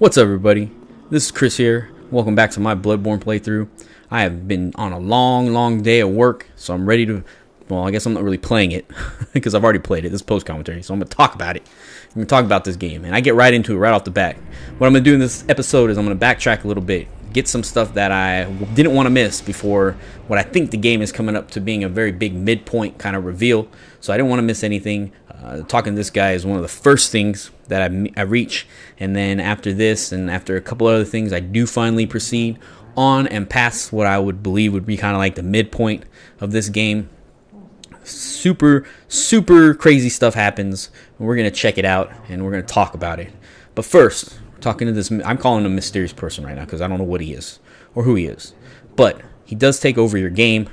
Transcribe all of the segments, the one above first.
What's up, everybody? This is Chris here. Welcome back to my Bloodborne playthrough. I have been on a long day at work, so I'm ready to... Well, I guess I'm not really playing it because I've already played it. This is post-commentary, so I'm going to talk about it. I'm going to talk about this game, and I get right into it right off the bat. What I'm going to do in this episode is I'm going to backtrack a little bit, get some stuff that I didn't want to miss before what I think the game is coming up to being a very big midpoint kind of reveal. So I didn't want to miss anything. Talking to this guy is one of the first things that I reach, and then after this and after a couple other things, I do finally proceed on and past what I would believe would be kind of like the midpoint of this game. Super crazy stuff happens, and we're gonna check it out and we're gonna talk about it. But first, talking to this, I'm calling him a mysterious person right now because I don't know what he is or who he is, but he does take over your game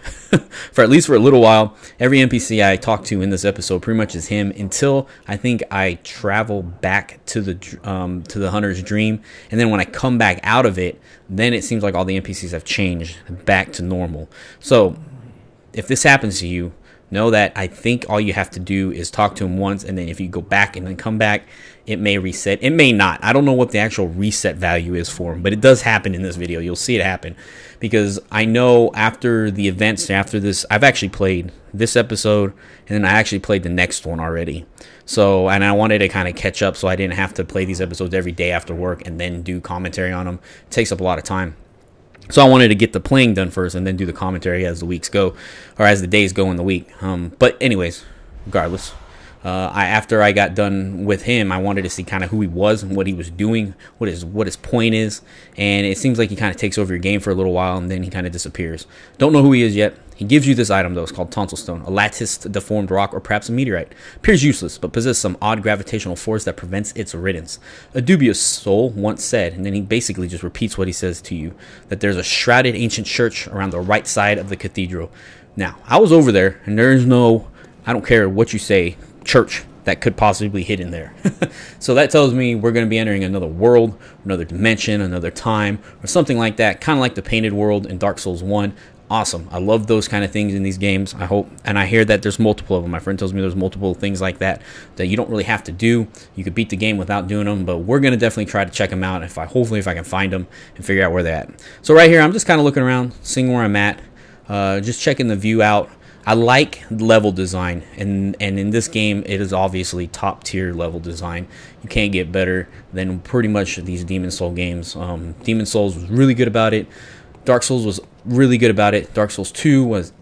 for at least for a little while. Every NPC I talk to in this episode pretty much is him until I think I travel back to the hunter's dream, and then when I come back out of it, then it seems like all the NPCs have changed back to normal. So if this happens to you, know that I think all you have to do is talk to him once, and then if you go back and then come back, it may reset. It may not. I don't know what the actual reset value is for him, but it does happen in this video. You'll see it happen because I know after the events, after this, I've actually played this episode, and then I actually played the next one already. So, and I wanted to kind of catch up so I didn't have to play these episodes every day after work and then do commentary on them. It takes up a lot of time. So I wanted to get the playing done first and then do the commentary as the weeks go, or as the days go in the week. But anyways, regardless, after I got done with him, I wanted to see kind of who he was and what he was doing, what his point is. And it seems like he kind of takes over your game for a little while, and then he kind of disappears. Don't know who he is yet. He gives you this item, though. It's called Tonsil Stone, a latticed deformed rock, or perhaps a meteorite. Appears useless, but possesses some odd gravitational force that prevents its riddance. A dubious soul once said, and then he basically just repeats what he says to you, that there's a shrouded ancient church around the right side of the cathedral. Now, I was over there, and there's no, I don't care what you say, church that could possibly hit in there. So that tells me we're going to be entering another world, another dimension, another time, or something like that, kind of like the painted world in Dark Souls 1. Awesome. I love those kind of things in these games. I hope, and I hear that there's multiple of them. My friend tells me there's multiple things like that that you don't really have to do. You could beat the game without doing them, but we're going to definitely try to check them out hopefully if I can find them and figure out where they're at. So right here, I'm just kind of looking around, seeing where I'm at, just checking the view out. I like level design, and in this game, it is obviously top tier level design. You can't get better than pretty much these Demon Soul games. Demon Souls was really good about it. Dark Souls was really good about it. Dark Souls 2 was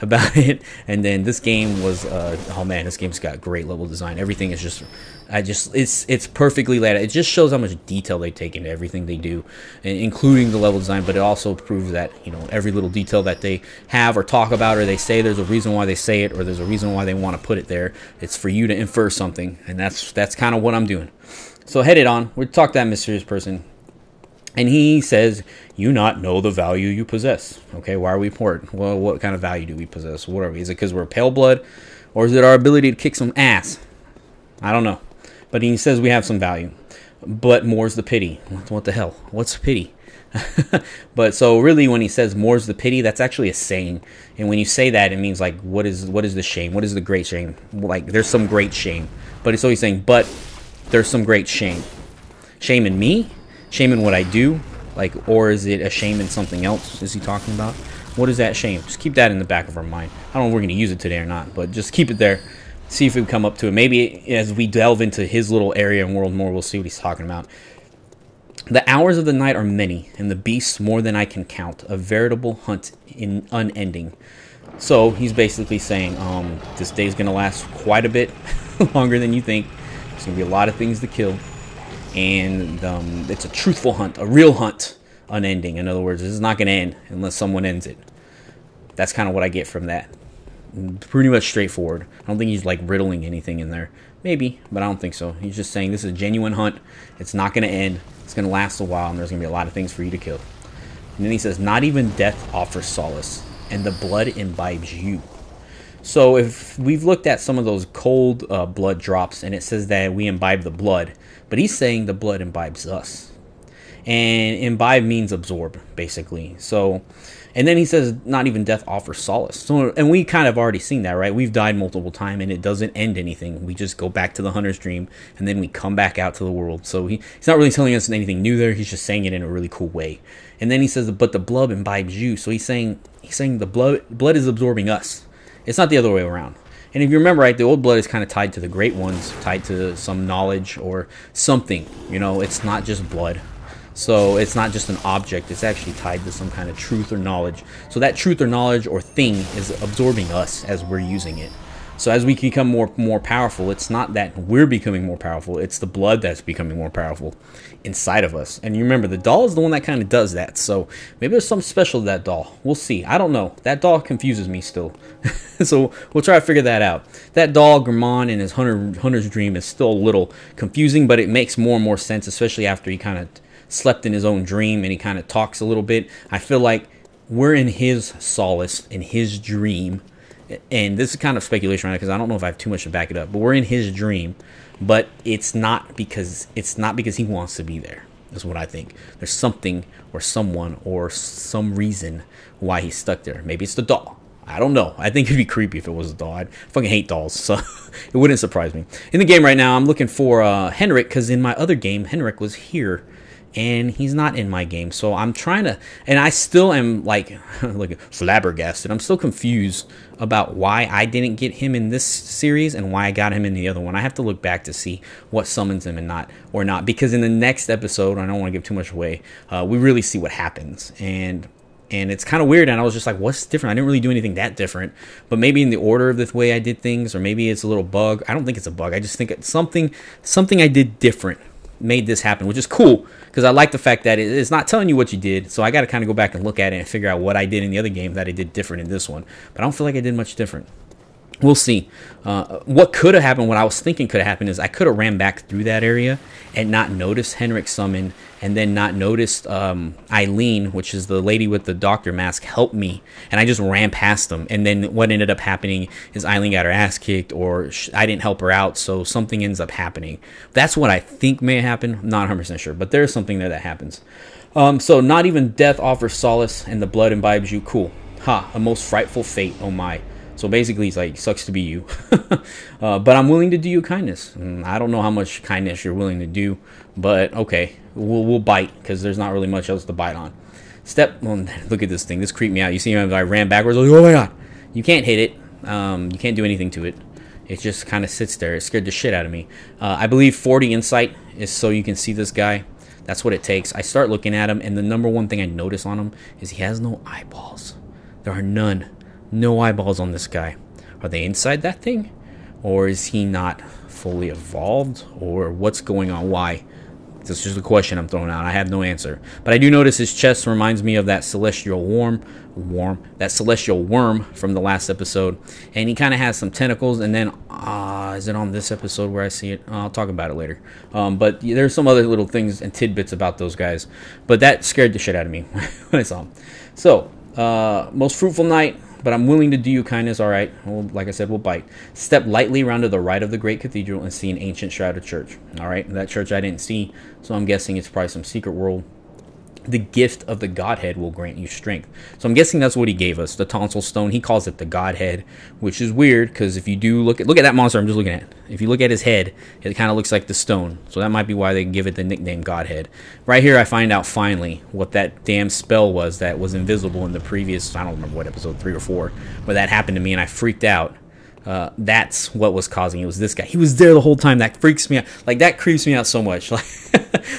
about it, and then this game was oh man, this game's got great level design. Everything is just it's perfectly laid out. It just shows how much detail they take into everything they do, including the level design, but it also proves that, you know, every little detail that they have or talk about or they say, there's a reason why they say it, or there's a reason why they want to put it there. It's for you to infer something, and that's kind of what I'm doing. So headed on, we'll talk to that mysterious person. And he says, you not know the value you possess. Okay, why are we important? Well, what kind of value do we possess? What are we? Is it because we're pale blood? Or is it our ability to kick some ass? I don't know. But he says we have some value. But more's the pity. What the hell? What's pity? But so really when he says more's the pity, that's actually a saying. And when you say that, it means like, what is the shame? What is the great shame? Like, there's some great shame. But so he's saying, but there's some great shame. Shame in me? Shame in what I do, like, or is it a shame in something else? Is he talking about? What is that shame? Just keep that in the back of our mind. I don't know if we're going to use it today or not, but just keep it there. See if we come up to it. Maybe as we delve into his little area and world more, we'll see what he's talking about. The hours of the night are many, and the beasts more than I can count. A veritable hunt in unending. So he's basically saying this day is going to last quite a bit longer than you think. There's going to be a lot of things to kill. And it's a truthful hunt, a real hunt, unending. In other words, this is not going to end unless someone ends it. That's kind of what I get from that. Pretty much straightforward. I don't think he's like riddling anything in there. Maybe, but I don't think so. He's just saying this is a genuine hunt. It's not going to end. It's going to last a while, and there's going to be a lot of things for you to kill. And then he says, not even death offers solace, and the blood imbibes you. So if we've looked at some of those cold blood drops, and it says that we imbibe the blood, but he's saying the blood imbibes us. And imbibe means absorb, basically. So And then he says, not even death offers solace. So, and we kind of already seen that, right? We've died multiple times, and it doesn't end anything. We just go back to the hunter's dream, and then we come back out to the world. So he's not really telling us anything new there. He's just saying it in a really cool way. And then he says, but the blood imbibes you. So he's saying the blood is absorbing us. It's not the other way around. And if you remember, right, the old blood is kind of tied to the great ones, tied to some knowledge or something. You know, it's not just blood. So it's not just an object, it's actually tied to some kind of truth or knowledge. So that truth or knowledge or thing is absorbing us as we're using it. So as we become more powerful, it's not that we're becoming more powerful, it's the blood that's becoming more powerful inside of us. And you remember, the doll is the one that kind of does that. So maybe there's something special to that doll. We'll see. I don't know. That doll confuses me still. So we'll try to figure that out. That doll, Grimmon, in his hunter's dream is still a little confusing, but it makes more and more sense, especially after he kind of slept in his own dream and he kind of talks a little bit. I feel like we're in his solace, in his dream, and this is kind of speculation, right? Because I don't know if I have too much to back it up, but we're in his dream, but it's not because he wants to be there. Is what I think. There's something or someone or some reason why he's stuck there. Maybe it's the doll. I don't know. I think it'd be creepy if it was a doll. I fucking hate dolls, so it wouldn't surprise me. In the game right now, I'm looking for Henrik, because in my other game, Henrik was here. And he's not in my game, so I'm trying to, and I still am like flabbergasted. I'm still confused about why I didn't get him in this series and why I got him in the other one. I have to look back to see what summons him and not, because in the next episode, I don't want to give too much away, we really see what happens, and it's kind of weird. And I was just like, what's different? I didn't really do anything that different, but maybe in the order of the way I did things, or maybe it's a little bug. I don't think it's a bug. I just think it's something I did different made this happen, which is cool, because I like the fact that it's not telling you what you did. So I got to kind of go back and look at it and figure out what I did in the other game that I did different in this one. But I don't feel like I did much different. We'll see. What could have happened, what I was thinking could have happened, is I could have ran back through that area and not noticed Henrik summon, and then not noticed Eileen, which is the lady with the doctor mask, help me, and I just ran past them. And then what ended up happening is Eileen got her ass kicked, or I didn't help her out, so something ends up happening. That's what I think may have happened. I'm not 100% sure, but there's something there that happens. So not even death offers solace, and the blood imbibes you. Cool. Ha, a most frightful fate, oh my. So basically, he's like, sucks to be you. But I'm willing to do you kindness. I don't know how much kindness you're willing to do, but okay, we'll bite, because there's not really much else to bite on. Look at this thing. This creeped me out. You see him, I ran backwards. Like, oh my god. You can't hit it. You can't do anything to it. It just kind of sits there. It scared the shit out of me. I believe 40 insight is so you can see this guy. That's what it takes. I start looking at him, and the number one thing I notice on him is he has no eyeballs. There are none. No eyeballs on this guy. Are they inside that thing? Or is he not fully evolved? Or what's going on? Why? This is just a question I'm throwing out. I have no answer. But I do notice his chest reminds me of that celestial worm from the last episode. And he kind of has some tentacles. And then, is it on this episode where I see it? I'll talk about it later. But there's some other little things and tidbits about those guys. But that scared the shit out of me when I saw him. So, most fruitful night. But I'm willing to do you kindness. All right. Well, like I said, we'll bite. Step lightly around to the right of the great cathedral and see an ancient shrouded church. All right. That church I didn't see, so I'm guessing it's probably some secret world. The gift of the Godhead will grant you strength. So I'm guessing that's what he gave us. The Tonsil Stone. He calls it the Godhead, which is weird, because if you do look at that monster I'm just looking at. If you look at his head, it kind of looks like the stone. So that might be why they give it the nickname Godhead. Right here I find out finally what that damn spell was that was invisible in the previous, I don't remember what episode, 3 or 4, where that happened to me and I freaked out. That's what was causing it. Was this guy. He was there the whole time. That freaks me out. Like, that creeps me out so much.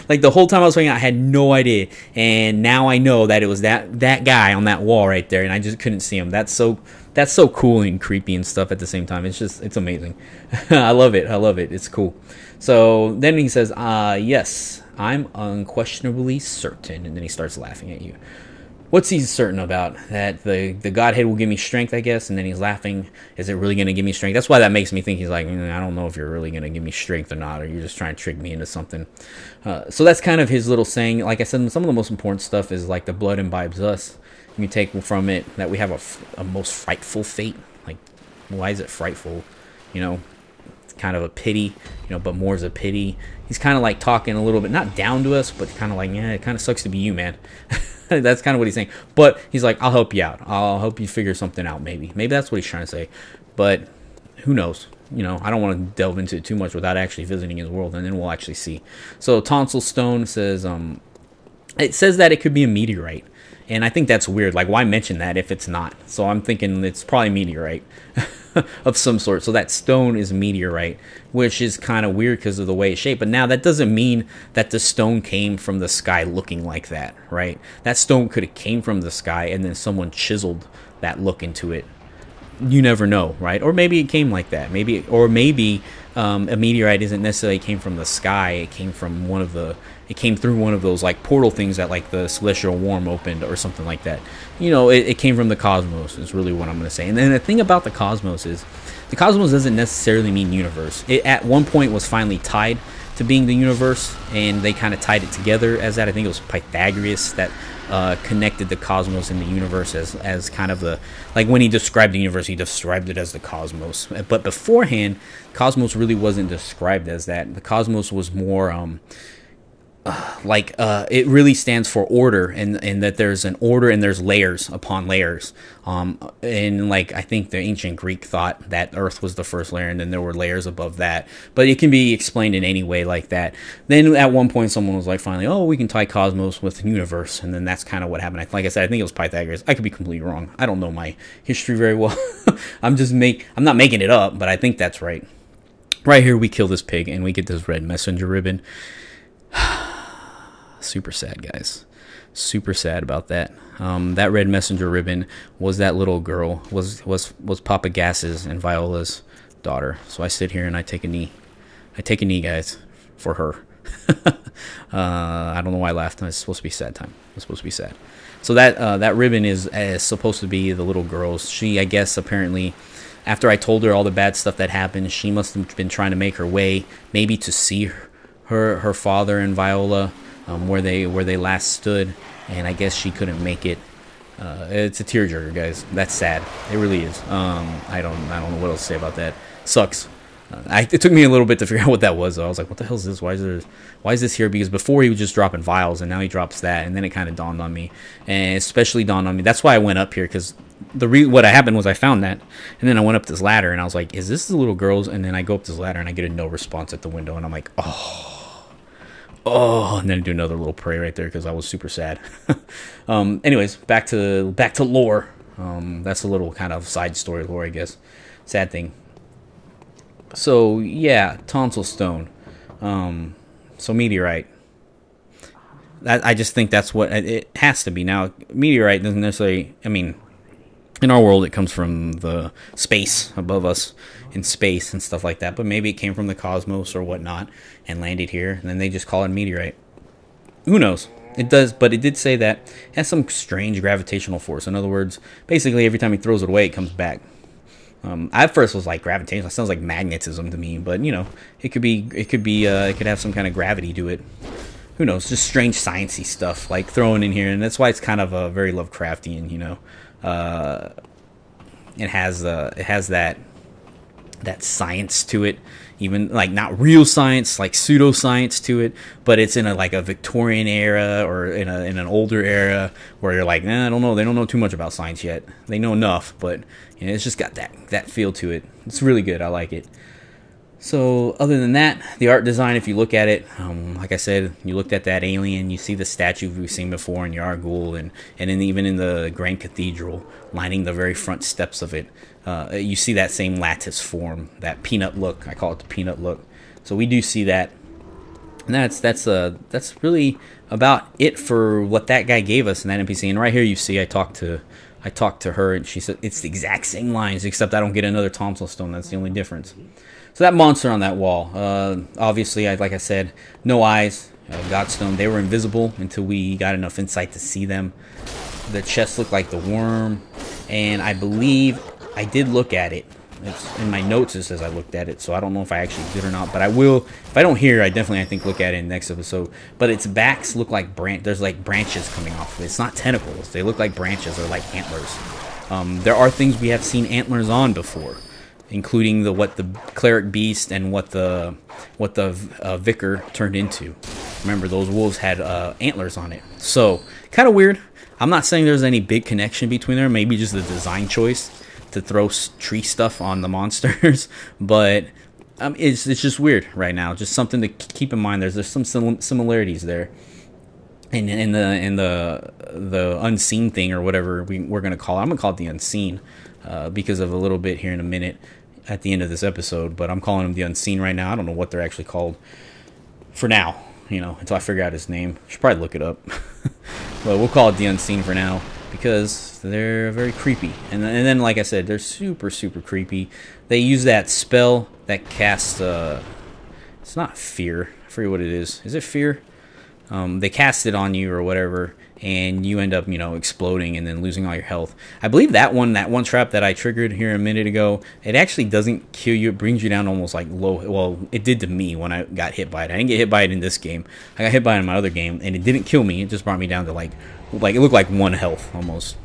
Like the whole time I was playing, I had no idea, and now I know that it was that guy on that wall right there, and I just couldn't see him. That's so cool and creepy and stuff at the same time. It's amazing. I love it. It's cool. So then he says, yes, I'm unquestionably certain, and then he starts laughing at you. What's he certain about? That the Godhead will give me strength, I guess, and then he's laughing. Is it really going to give me strength? That's why that makes me think he's like, I don't know if you're really going to give me strength or not, or you're just trying to trick me into something. So that's kind of his little saying. Like I said, some of the most important stuff is like the blood imbibes us. You take from it that we have a most frightful fate. Like, why is it frightful? It's kind of a pity, but more is a pity. He's kind of like talking a little bit, not down to us, but kind of like, yeah, it kind of sucks to be you, man. That's kind of what he's saying. But he's like, I'll help you out. I'll help you figure something out, maybe. Maybe that's what he's trying to say. But who knows? You know, I don't want to delve into it too much without actually visiting his world, and then we'll actually see. So Tonsil Stone says, it says that it could be a meteorite. And I think that's weird. Like, why mention that if it's not? So I'm thinking it's probably meteorite of some sort. So that stone is meteorite, which is kind of weird because of the way it's shaped. But now that doesn't mean that the stone came from the sky looking like that, right? That stone could have came from the sky and then someone chiseled that look into it. You never know, right? Or maybe it came like that. Maybe a meteorite isn't necessarily came from the sky. It came from it came through one of those like portal things that like the celestial worm opened or something like that. You know, it came from the cosmos is really what I'm going to say. And then the thing about the cosmos is the cosmos doesn't necessarily mean universe. It at one point was finally tied to being the universe, and they kind of tied it together as that. I think it was Pythagoras that connected the cosmos and the universe as kind of the, like when he described the universe, he described it as the cosmos. But beforehand, cosmos really wasn't described as that. The cosmos was more it really stands for order, and that there's an order and there's layers upon layers. And like I think the ancient Greek thought that Earth was the first layer, and then there were layers above that. But it can be explained in any way like that. Then at one point, someone was like, finally, oh, we can tie cosmos with universe, and then that's kind of what happened. Like I said, I think it was Pythagoras. I could be completely wrong. I don't know my history very well. I'm not making it up, but I think that's right. Right here, we kill this pig, and we get this red messenger ribbon. Super sad, guys. Super sad about that. That red messenger ribbon was that little girl, was Papa Gas's and Viola's daughter. So I sit here and I take a knee. I take a knee, guys, for her. I don't know why I laughed. It's supposed to be sad time. It's supposed to be sad. So that ribbon is supposed to be the little girl's. She, I guess, apparently, after I told her all the bad stuff that happened, she must have been trying to make her way, maybe to see her father and Viola. Where they last stood, and I guess she couldn't make it. It's a tearjerker, guys. That's sad. It really is. I don't know what else to say about that. Sucks. It took me a little bit to figure out what that was, though. I was like, what the hell is this? Why is this here? Because before he was just dropping vials, and now he drops that, and then it kind of dawned on me, and especially dawned on me. That's why I went up here, because what happened was I found that, and then I went up this ladder, and I was like, is this the little girl's? And then I go up this ladder, and I get a no response at the window, and I'm like, oh, and then do another little prayer right there because I was super sad. Anyways, back to lore. That's a little kind of side story lore, I guess. Sad thing. So yeah, Tonsil Stone. So meteorite. I just think that's what it has to be. Now, meteorite doesn't necessarily. I mean, in our world, it comes from the space above us, in space and stuff like that. But maybe it came from the cosmos or whatnot and landed here, and then they just call it meteorite. Who knows? It does, but it did say that it has some strange gravitational force. In other words, basically every time he throws it away, it comes back. I at first was like gravitational. It sounds like magnetism to me, but you know, it could have some kind of gravity to it. Who knows? Just strange sciencey stuff like thrown in here, and that's why it's kind of a very Lovecraftian. You know, it has that science to it, even like not real science, like pseudoscience to it, but it's in a Victorian era or in an older era where you're like, nah, I don't know, they don't know too much about science yet. They know enough, but you know, it's just got that feel to it. It's really good. I like it. So other than that, the art design, if you look at it, like I said, you looked at that alien, you see the statue we've seen before in Yargul, and even in the Grand Cathedral, lining the very front steps of it, you see that same lattice form, that peanut look. I call it the peanut look. So we do see that, and that's really about it for what that guy gave us in that NPC. And right here, you see, I talked to her, and she said it's the exact same lines, except I don't get another Tonsil Stone. That's the only difference. So that monster on that wall, obviously, like I said, no eyes, Godstone. They were invisible until we got enough insight to see them. The chest looked like the worm, and I believe I did look at it. It's in my notes. It says I looked at it, so I don't know if I actually did or not. But I will. If I don't hear, I think look at it in the next episode. But its backs look like there's like branches coming off of it. It's not tentacles. They look like branches or like antlers. There are things we have seen antlers on before, including what the cleric beast and what the vicar turned into. Remember, those wolves had antlers on it. So, kind of weird. I'm not saying there's any big connection between them. Maybe just the design choice to throw tree stuff on the monsters. But it's just weird right now. Just something to keep in mind. There's some similarities there. In the unseen thing, or whatever we're going to call it. I'm going to call it the unseen because of a little bit here in a minute at the end of this episode. But I'm calling them the unseen right now. I don't know what they're actually called for now, until I figure out his name. I should probably look it up. But we'll call it the unseen for now because they're very creepy. And then, like I said, they're super, super creepy. They use that spell that casts... it's not fear. I forget what it is. Is it fear? They cast it on you or whatever, and you end up, exploding and then losing all your health. I believe that one trap that I triggered here a minute ago, it actually doesn't kill you. It brings you down almost like low. Well, it did to me when I got hit by it. I didn't get hit by it in this game. I got hit by it in my other game, and it didn't kill me. It just brought me down to like it looked like 1 health almost.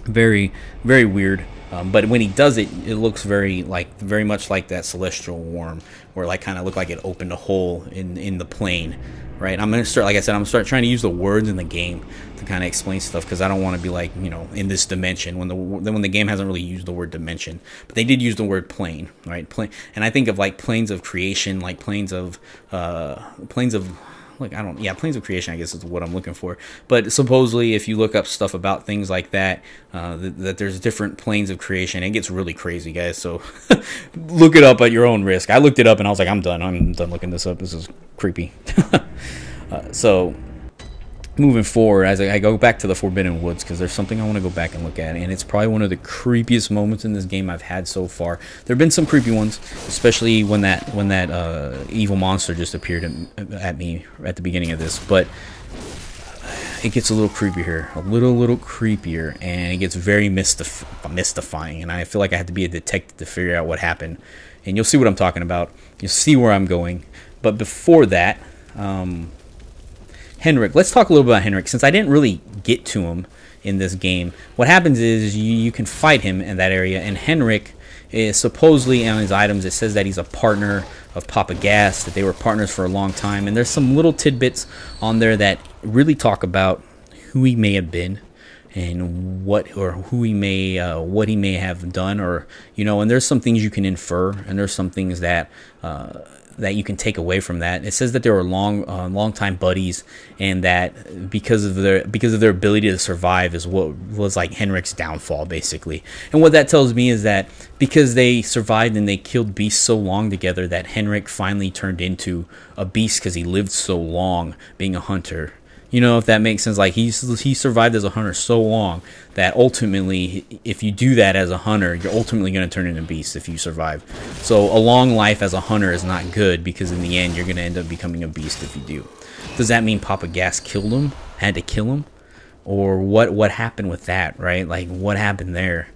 Very, very weird. But when he does it, it looks very much like that celestial worm, where like kind of looked like it opened a hole in the plane. Right, I'm gonna start. Like I said, I'm gonna start trying to use the words in the game to kind of explain stuff, because I don't want to be like, in this dimension when the game hasn't really used the word dimension, but they did use the word plane, right? Plane, and I think of like planes of creation, like planes of planes of creation, I guess is what I'm looking for. But supposedly, if you look up stuff about things like that, that there's different planes of creation. It gets really crazy, guys. So look it up at your own risk. I looked it up and I was like, I'm done looking this up. This is creepy. So moving forward, as I go back to the Forbidden Woods, because there's something I want to go back and look at, and it's probably one of the creepiest moments in this game I've had so far. There have been some creepy ones, especially when that evil monster just appeared at me at the beginning of this, but it gets a little creepy here, a little creepier, and it gets very mystifying, and I feel like I had to be a detective to figure out what happened, and you'll see what I'm talking about. You'll see where I'm going, but before that, Henrik. Let's talk a little bit about Henrik, since I didn't really get to him in this game. What happens is you can fight him in that area, and Henrik is supposedly on his items. It says that he's a partner of Papa Gas, that they were partners for a long time, and there's some little tidbits on there that really talk about who he may have been and what he may have done, or and there's some things you can infer, and there's some things that you can take away from that. It says that they were long time buddies, and that because of their ability to survive is what was like Henrik's downfall, basically. And what that tells me is that because they survived and they killed beasts so long together, that Henrik finally turned into a beast because he lived so long being a hunter. If that makes sense. Like he survived as a hunter so long that ultimately, if you do that as a hunter, you're ultimately going to turn into a beast if you survive. So a long life as a hunter is not good, because in the end, you're going to end up becoming a beast if you do. Does that mean Papa Gas killed him? Had to kill him? Or what happened with that, right? Like, what happened there?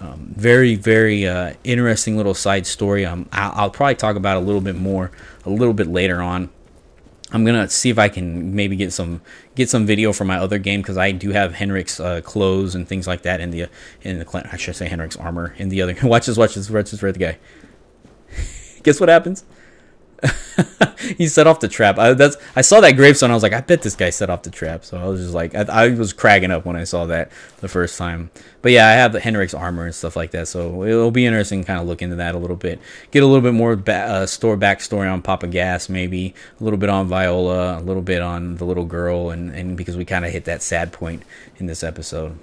Very, very interesting little side story. I'll probably talk about a little bit later on. I'm gonna see if I can maybe get some video from my other game, because I do have Henrik's clothes and things like that in the I should say Henrik's armor in the other. Watch this, red guy. Guess what happens? He set off the trap. I saw that gravestone. I was like, I bet this guy set off the trap. So I was just like, I was cracking up when I saw that the first time. But yeah, I have the Henrik's armor and stuff like that. So it'll be interesting to kind of look into that a little bit. Get a little bit more backstory on Papa Gas, maybe a little bit on Viola, a little bit on the little girl, and because we kind of hit that sad point in this episode.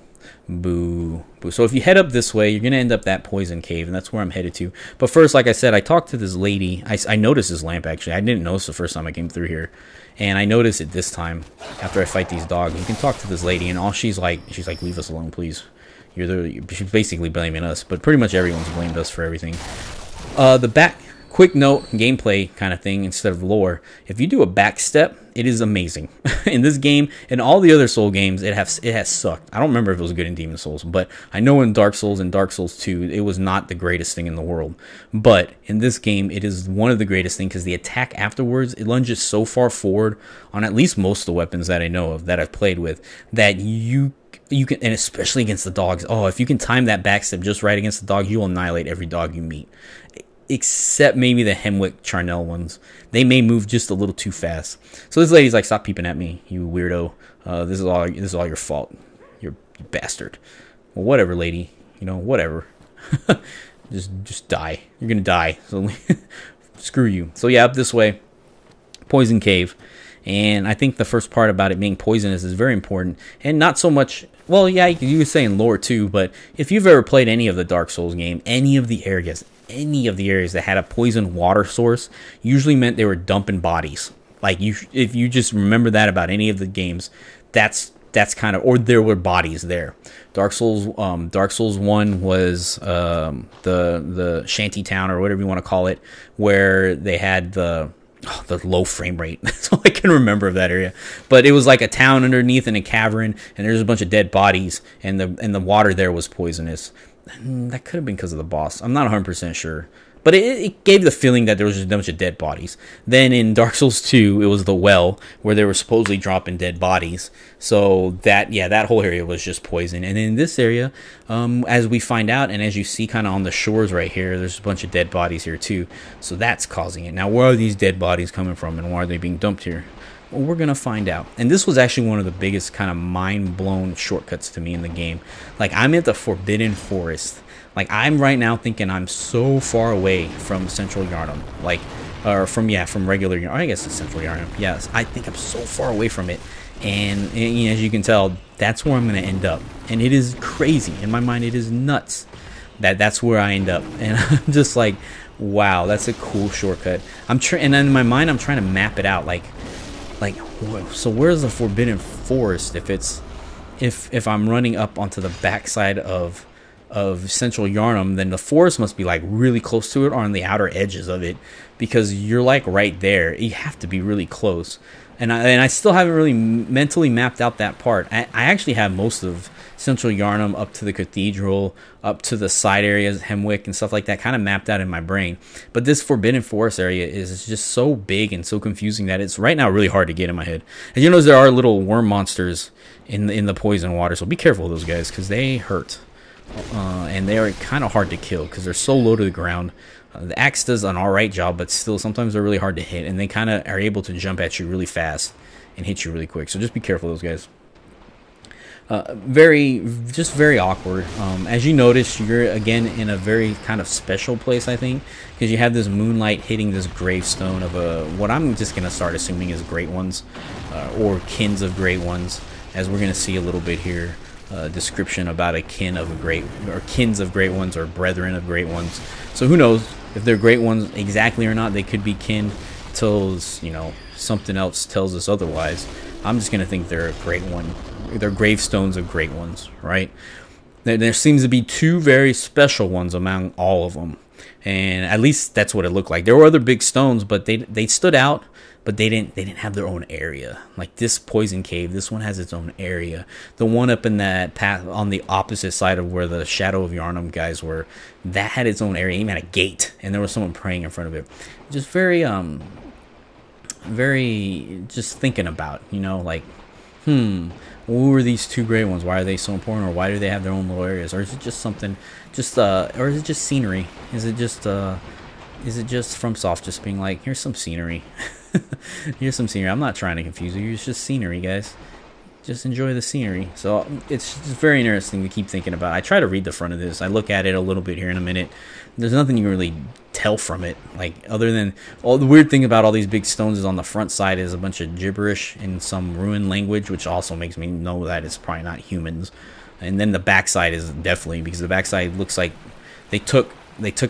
Boo. So if you head up this way, you're going to end up that poison cave, and that's where I'm headed to. But first, like I said, I talked to this lady. I noticed this lamp, actually. I didn't notice the first time I came through here, and I noticed it this time after I fight these dogs. You can talk to this lady, and all she's like, leave us alone, please. She's basically blaming us, but pretty much everyone's blamed us for everything. Quick note, gameplay kind of thing instead of lore. If you do a backstep, it is amazing. In this game, and all the other Soul games, it has sucked. I don't remember if it was good in Demon Souls, but I know in Dark Souls and Dark Souls 2, it was not the greatest thing in the world. But in this game, it is one of the greatest things, because the attack afterwards, it lunges so far forward on at least most of the weapons that I know of, that I've played with, that you can, and especially against the dogs. Oh, if you can time that backstep just right against the dog, you will annihilate every dog you meet. except maybe the Hemwick Charnel ones. They may move just a little too fast. So this lady's like, stop peeping at me, you weirdo. This is all your fault. You bastard. Well, whatever, lady. You know, whatever. just die. You're gonna die. So screw you. So yeah, up this way, Poison Cave. And I think the first part about it being poisonous is very important, and not so much. Well, yeah, you could say in lore too, but if you've ever played any of the Dark Souls game, any of the areas that had a poison water source usually meant they were dumping bodies. Like, if you just remember that about any of the games, that's kind of, or there were bodies there. Dark Souls 1 was the shanty town, or whatever you want to call it, where they had the low frame rate. That's all I can remember of that area. But it was like a town underneath in a cavern, and there's a bunch of dead bodies, and the water there was poisonous. And that could have been because of the boss. I'm not 100% sure. But it gave the feeling that there was just a bunch of dead bodies. Then in Dark Souls 2, it was the well, where they were supposedly dropping dead bodies. So that whole area was just poison. And in this area, as we find out, and as you see kind of on the shores right here, there's a bunch of dead bodies here too. So that's causing it. Now, where are these dead bodies coming from, and why are they being dumped here? Well, we're going to find out. And this was actually one of the biggest kind of mind-blown shortcuts to me in the game. Like, I'm at the Forbidden Forest. Like, I'm right now thinking I'm so far away from Central Yharnam. Like, or from regular Yharnam. I guess it's Central Yharnam. Yes, I think I'm so far away from it. And as you can tell, that's where I'm going to end up. And it is crazy. In my mind, it is nuts that's where I end up. And I'm just like, wow, that's a cool shortcut. And then in my mind, I'm trying to map it out. Like, so where's the Forbidden Forest if I'm running up onto the backside of Central Yharnam? Then the forest must be like really close to it, or on the outer edges of it, because you're like right there. You have to be really close. And I still haven't really mentally mapped out that part. I actually have most of Central Yharnam up to the cathedral, up to the side areas, Hemwick and stuff like that, kind of mapped out in my brain. But this Forbidden Forest area is just so big and so confusing that it's right now really hard to get in my head. And you notice there are little worm monsters in the poison water, so be careful of those guys because they hurt. And they are kind of hard to kill because they're so low to the ground. The axe does an alright job, but still sometimes they're really hard to hit, and they kind of are able to jump at you really fast and hit you really quick. So just be careful of those guys. Very awkward. As you notice, you're again in a very kind of special place, I think, because you have this moonlight hitting this gravestone of what I'm just gonna start assuming is great ones, or kins of great ones, as we're gonna see a little bit here. Description about a kin of a great, or kins of great ones, or brethren of great ones. So who knows if they're great ones exactly or not? They could be kin till something else tells us otherwise. I'm just gonna think they're a great one. They're gravestones of great ones, right? There seems to be two very special ones among all of them, and at least that's what it looked like. There were other big stones, but they stood out. But they didn't have their own area. Like this Poison Cave, this one has its own area. The one up in that path on the opposite side of where the Shadow of Yharnam guys were, that had its own area. It even had a gate, and there was someone praying in front of it. Just very just thinking about, like, who are these two great ones? Why are they so important, or why do they have their own little areas? Or is it just something, or is it just scenery? Is it just FromSoft just being like, here's some scenery. Here's some scenery. I'm not trying to confuse you. It's just scenery, guys. Just enjoy the scenery. So it's just very interesting to keep thinking about. I try to read the front of this. I look at it a little bit here in a minute. There's nothing you can really tell from it, like, other than all the weird thing about all these big stones is on the front side is a bunch of gibberish in some ruined language, which also makes me know that it's probably not humans. And then the backside is definitely, because the backside looks like they took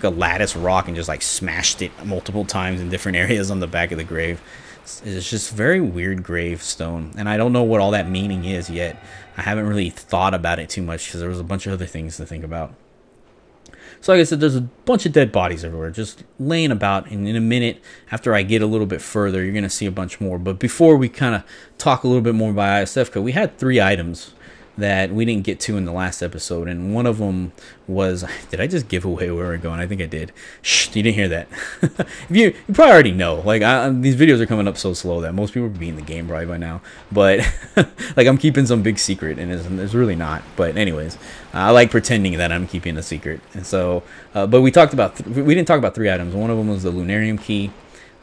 a lattice rock and just like smashed it multiple times in different areas on the back of the grave. It's just very weird gravestone, and I don't know what all that meaning is yet. I haven't really thought about it too much because there was a bunch of other things to think about. So like I said, there's a bunch of dead bodies everywhere just laying about, and in a minute, after I get a little bit further, you're going to see a bunch more. But before we kind of talk a little bit more about Iosefka, we had 3 items. that we didn't get to in the last episode, and one of them was, did I just give away where we're going? I think I did. Shh, you didn't hear that. you probably already know. Like, these videos are coming up so slow that most people would be in the game probably by now. But like, I'm keeping some big secret, and it's really not. But anyways, I like pretending that I'm keeping a secret. And so, but we didn't talk about 3 items. One of them was the Lunarium Key,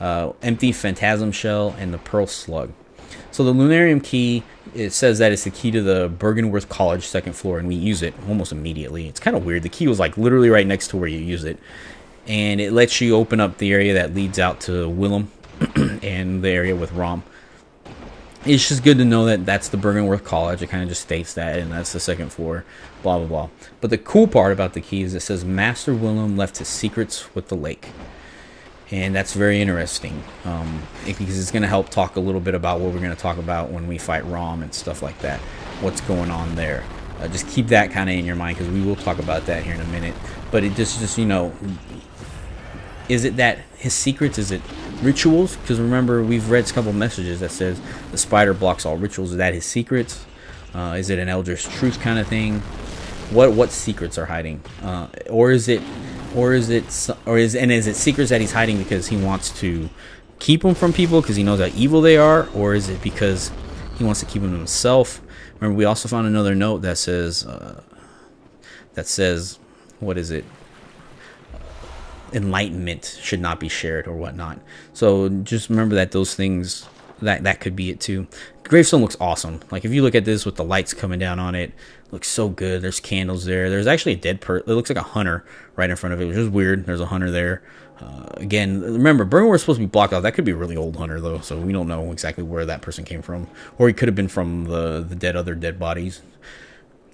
empty Phantasm Shell, and the Pearl Slug. So the Lunarium Key, it says that it's the key to the Bergenworth College 2nd floor, and we use it almost immediately. It's kind of weird. The key was like literally right next to where you use it, and it lets you open up the area that leads out to Willem and the area with Rom. It's just good to know that that's the Bergenworth College. It kind of just states that, and that's the 2nd floor, blah, blah, blah. But the cool part about the key is it says Master Willem left his secrets with the lake. And that's very interesting, because it's going to help talk a little bit about what we're going to talk about when we fight Rom and stuff like that. What's going on there. Just keep that kind of in your mind, because we will talk about that here in a minute. But it just, you know, is it that his secrets? Is it rituals? Because remember, we've read a couple messages that says the spider blocks all rituals. Is that his secrets? Is it an Elder's Truth kind of thing? What secrets are hiding? Is it secrets that he's hiding because he wants to keep them from people because he knows how evil they are, or is it because he wants to keep them to himself? Remember, we also found another note that says what is it? Enlightenment should not be shared or whatnot. So just remember that those things, that could be it too. Gravestone looks awesome. Like, if you look at this with the lights coming down on it, looks so good. There's candles there. There's actually a dead it looks like a hunter right in front of it, which is weird. There's a hunter there. Again, remember, Bergenworth's supposed to be blocked off. That could be a really old hunter though, so we don't know exactly where that person came from, or he could have been from the other dead bodies.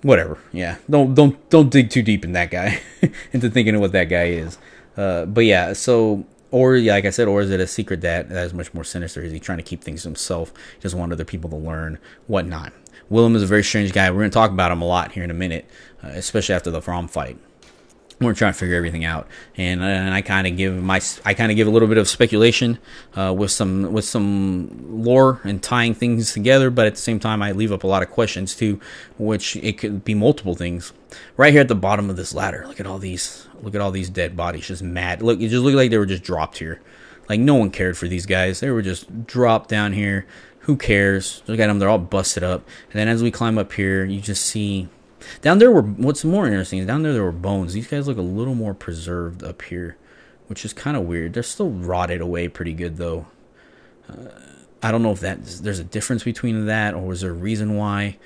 Whatever. Yeah, don't dig too deep in that guy into thinking of what that guy is. But yeah, so. Or, yeah, like I said, or is it a secret that is much more sinister? Is he trying to keep things to himself? He doesn't want other people to learn, whatnot. Willem is a very strange guy. We're going to talk about him a lot here in a minute, especially after the From fight. We're trying to figure everything out, and I kind of give a little bit of speculation with some lore and tying things together, but at the same time I leave up a lot of questions too, which it could be multiple things. Right here at the bottom of this ladder, look at all these dead bodies, just mad. Look, it just looked like they were just dropped here. Like, no one cared for these guys. They were just dropped down here. Who cares? Look at them, they're all busted up. And then as we climb up here, you just see down there what's more interesting is down there were bones. These guys look a little more preserved up here, which is kind of weird. They're still rotted away pretty good though. I don't know if there's a difference between that, or was there a reason why.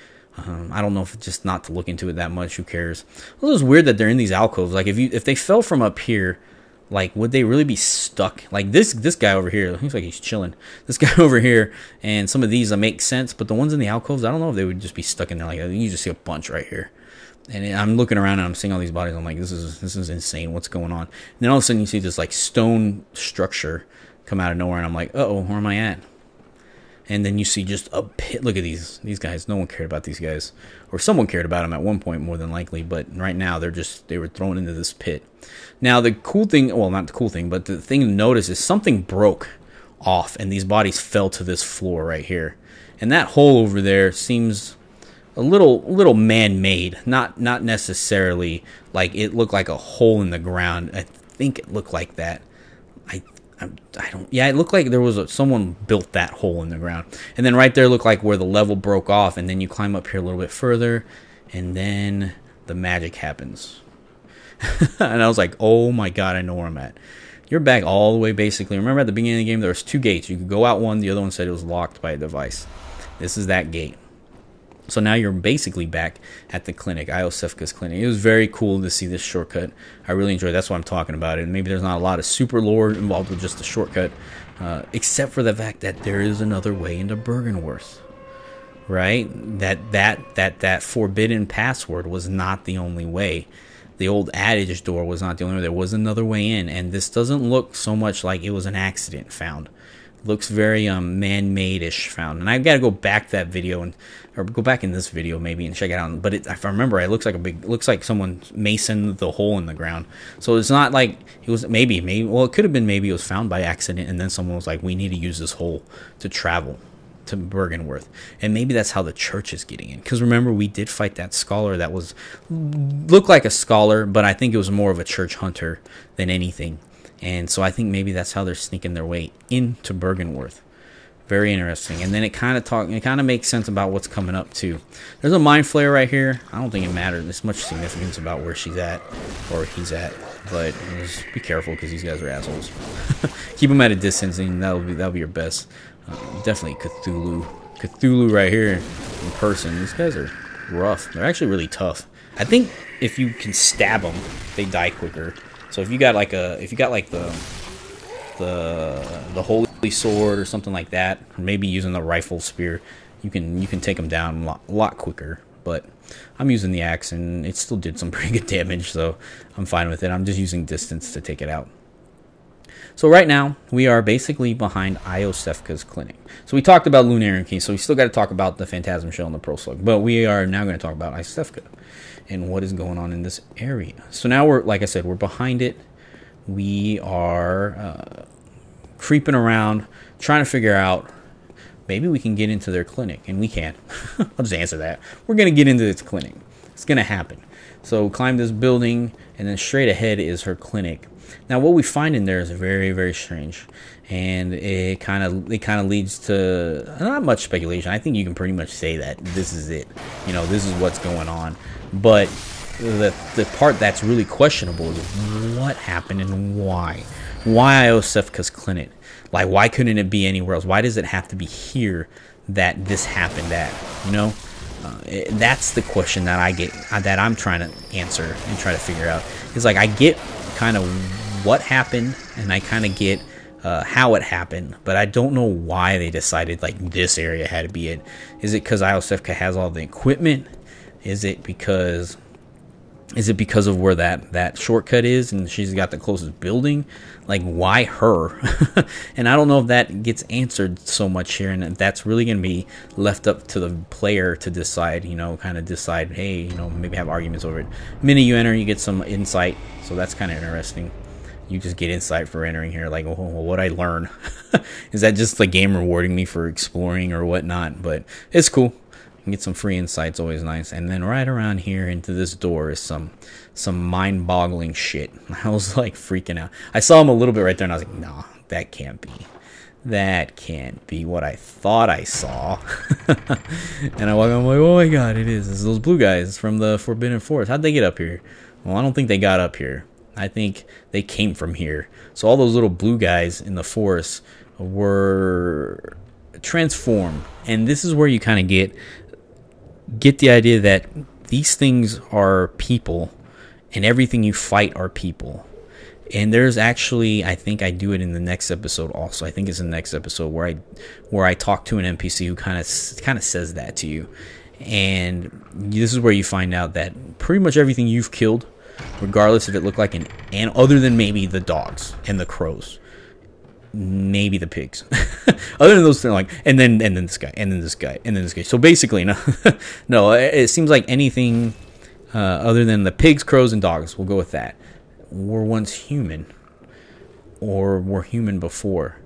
I don't know if it's just not to look into it that much. Who cares? Well, it's weird that they're in these alcoves. Like, if they fell from up here, like, would they really be stuck? Like, this guy over here, looks like he's chilling. This guy over here, and some of these make sense, but the ones in the alcoves, I don't know if they would just be stuck in there like that. You just see a bunch right here. And I'm looking around and I'm seeing all these bodies. I'm like, this is insane. What's going on? And then all of a sudden you see this like stone structure come out of nowhere, and I'm like, uh-oh, where am I at? And then you see just a pit. Look at these guys. No one cared about these guys, or someone cared about them at one point more than likely. But right now they were thrown into this pit. Now the cool thing, well, not the cool thing, but the thing to notice is something broke off, and these bodies fell to this floor right here. And that hole over there seems a little man-made, not necessarily like it looked like a hole in the ground. I think it looked like that. It looked like there was someone built that hole in the ground. And then right there looked like where the level broke off, and then you climb up here a little bit further, and then the magic happens. And I was like, oh my god, I know where I'm at. You're back all the way, basically. Remember at the beginning of the game, there was 2 gates. You could go out one, the other one said it was locked by a device. This is that gate. So now you're basically back at the clinic, Iosefka's clinic. It was very cool to see this shortcut. I really enjoyed it. That's why I'm talking about it. And maybe there's not a lot of super lore involved with just the shortcut, except for the fact that there is another way into Bergenworth, right? That forbidden password was not the only way. The old adage door was not the only way. There was another way in, and this doesn't look so much like it was an accident found. Looks very man-made-ish found, and I've got to go back that video or go back in this video maybe and check it out. But if I remember, it looks like someone masoned the hole in the ground. So it's not like it was maybe well, it could have been maybe it was found by accident, and then someone was like, we need to use this hole to travel. to Bergenworth, and maybe that's how the church is getting in. Because remember, we did fight that scholar that looked like a scholar, but I think it was more of a church hunter than anything. And so I think maybe that's how they're sneaking their way into Bergenworth. Very interesting. And then it kind of makes sense about what's coming up too. There's a mind flare right here. I don't think it matters. There's much significance about where she's at or he's at, but just be careful because these guys are assholes. Keep them at a distance, and that'll be your best. Definitely Cthulhu right here in person. These guys are rough. They're actually really tough. I think if you can stab them, they die quicker. So if you got like the holy sword or something like that, or maybe using the rifle spear, you can take them down a lot quicker. But I'm using the axe, and it still did some pretty good damage, so I'm fine with it. I'm just using distance to take it out. So right now, we are basically behind Iosefka's clinic. So we talked about Lunarian Key, so we still got to talk about the Phantasm Shell and the Pro Slug. But we are now going to talk about Iosefka and what is going on in this area. So now like I said, we're behind it. We are creeping around, trying to figure out, maybe we can get into their clinic, and we can. I'll just answer that. We're going to get into this clinic. It's going to happen. So climb this building, and then straight ahead is her clinic. Now, what we find in there is very, very strange, and it kind of leads to not much speculation. I think you can pretty much say that this is it. You know, this is what's going on. But the part that's really questionable is what happened and why. Why Iosefka's clinic? Like, why couldn't it be anywhere else? Why does it have to be here that this happened at? You know, that's the question that I'm trying to answer and try to figure out. It's like I get kind of what happened, and I kind of get how it happened, but I don't know why they decided like this area had to be it. Is it because Iosefka has all the equipment? Is it because of where that shortcut is and she's got the closest building? Like, why her? And I don't know if that gets answered so much here, and that's really going to be left up to the player to decide, you know, kind of decide, hey, you know, maybe have arguments over it. The minute you enter, you get some insight, so that's kind of interesting. You just get insight for entering here, like, oh, what'd I learn? Is that just the game rewarding me for exploring or whatnot? But it's cool. Get some free insights, always nice. And then right around here into this door is some mind-boggling shit. I was like freaking out. I saw him a little bit right there, and I was like, nah, that can't be what I thought I saw. And I'm like, oh my god, it is. It's those blue guys from the Forbidden Forest. How'd they get up here? Well, I don't think they got up here. I think they came from here. So all those little blue guys in the forest were transformed, and this is where you kind of get the idea that these things are people, and everything you fight are people. And there's actually, I think I do it in the next episode also. I think it's in the next episode where I talk to an NPC who kind of says that to you. And this is where you find out that pretty much everything you've killed, regardless if it looked like an other than maybe the dogs and the crows, maybe the pigs. Other than those, they're like, and then this guy, and then this guy, and then this guy. So basically, no, it seems like anything other than the pigs, crows, and dogs, we'll go with that, were once human, or were human before.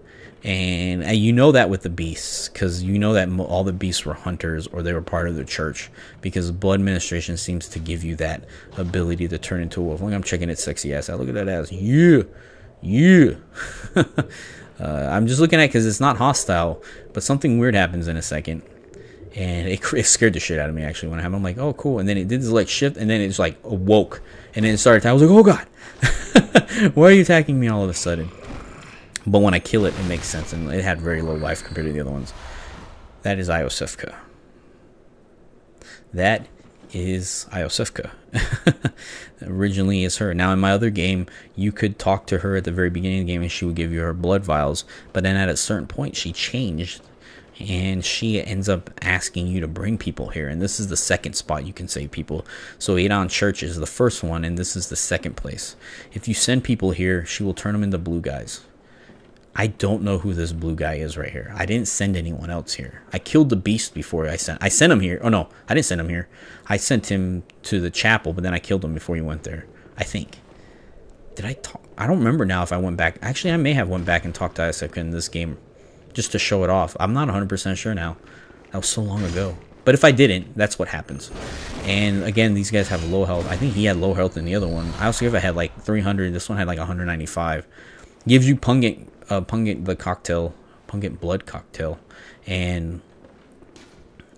And you know that with the beasts, because you know that all the beasts were hunters, or they were part of the church, because blood administration seems to give you that ability to turn into a wolf. Look, I'm checking its sexy ass out. Look at that ass. Yeah. I'm just looking at it because it's not hostile, but something weird happens in a second, and it scared the shit out of me actually when it happened. I'm like, oh cool, and then it did this like shift, and then it just like awoke, and then it started. I was like, oh god, why are you attacking me all of a sudden? But when I kill it, it makes sense, and it had very low life compared to the other ones. That is Iosefka. That is Iosefka. Originally is her. Now in my other game, you could talk to her at the very beginning of the game and she would give you her blood vials, but then at a certain point she changed, and she ends up asking you to bring people here, and this is the second spot you can save people. So Adon Church is the first one, and this is the second place. If you send people here, she will turn them into blue guys. I don't know who this blue guy is right here. I didn't send anyone else here. I killed the beast before I sent him here. Oh no, I didn't send him here. I sent him to the chapel, but then I killed him before he went there. I think. Did I talk? I don't remember now if I went back. Actually, I may have went back and talked to Iosefka in this game just to show it off. I'm not 100% sure now. That was so long ago. But if I didn't, that's what happens. And again, these guys have low health. I think he had low health in the other one. Iosefka had like 300. This one had like 195. Gives you pungent the cocktail, pungent blood cocktail, and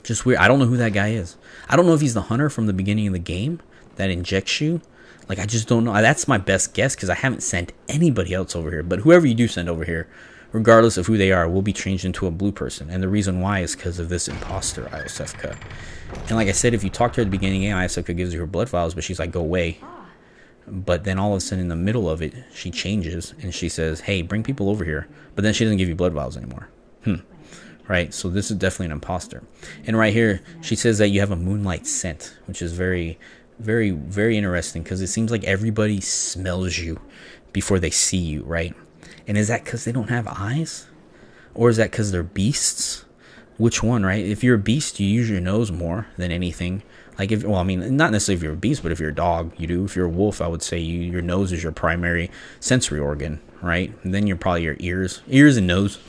just weird. I don't know who that guy is. I don't know if he's the hunter from the beginning of the game that injects you. Like, I just don't know. That's my best guess because I haven't sent anybody else over here. But whoever you do send over here, regardless of who they are, will be changed into a blue person. And the reason why is because of this imposter, Iosefka. And like I said, if you talk to her at the beginning of the game, Iosefka gives you her blood vials, but she's like, go away. But then all of a sudden, in the middle of it, she changes and she says, hey, bring people over here. But then she doesn't give you blood vials anymore. Right? So this is definitely an imposter. And right here, she says that you have a moonlight scent, which is very, very, very interesting because it seems like everybody smells you before they see you, right? And is that because they don't have eyes? Or is that because they're beasts? Which one, right? If you're a beast, you use your nose more than anything. Like, well, I mean, not necessarily if you're a beast, but if you're a dog, you do. If you're a wolf, I would say your nose is your primary sensory organ, right? And then you're probably your ears and nose,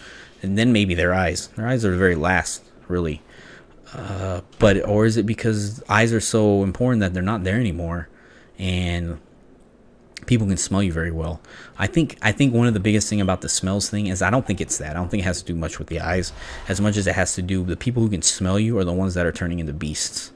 and then maybe their eyes. Their eyes are the very last, really. Or is it because eyes are so important that they're not there anymore, and people can smell you very well? I think one of the biggest thing about the smells thing is I don't think it's that. I don't think it has to do much with the eyes as much as it has to do with the people who can smell you are the ones that are turning into beasts.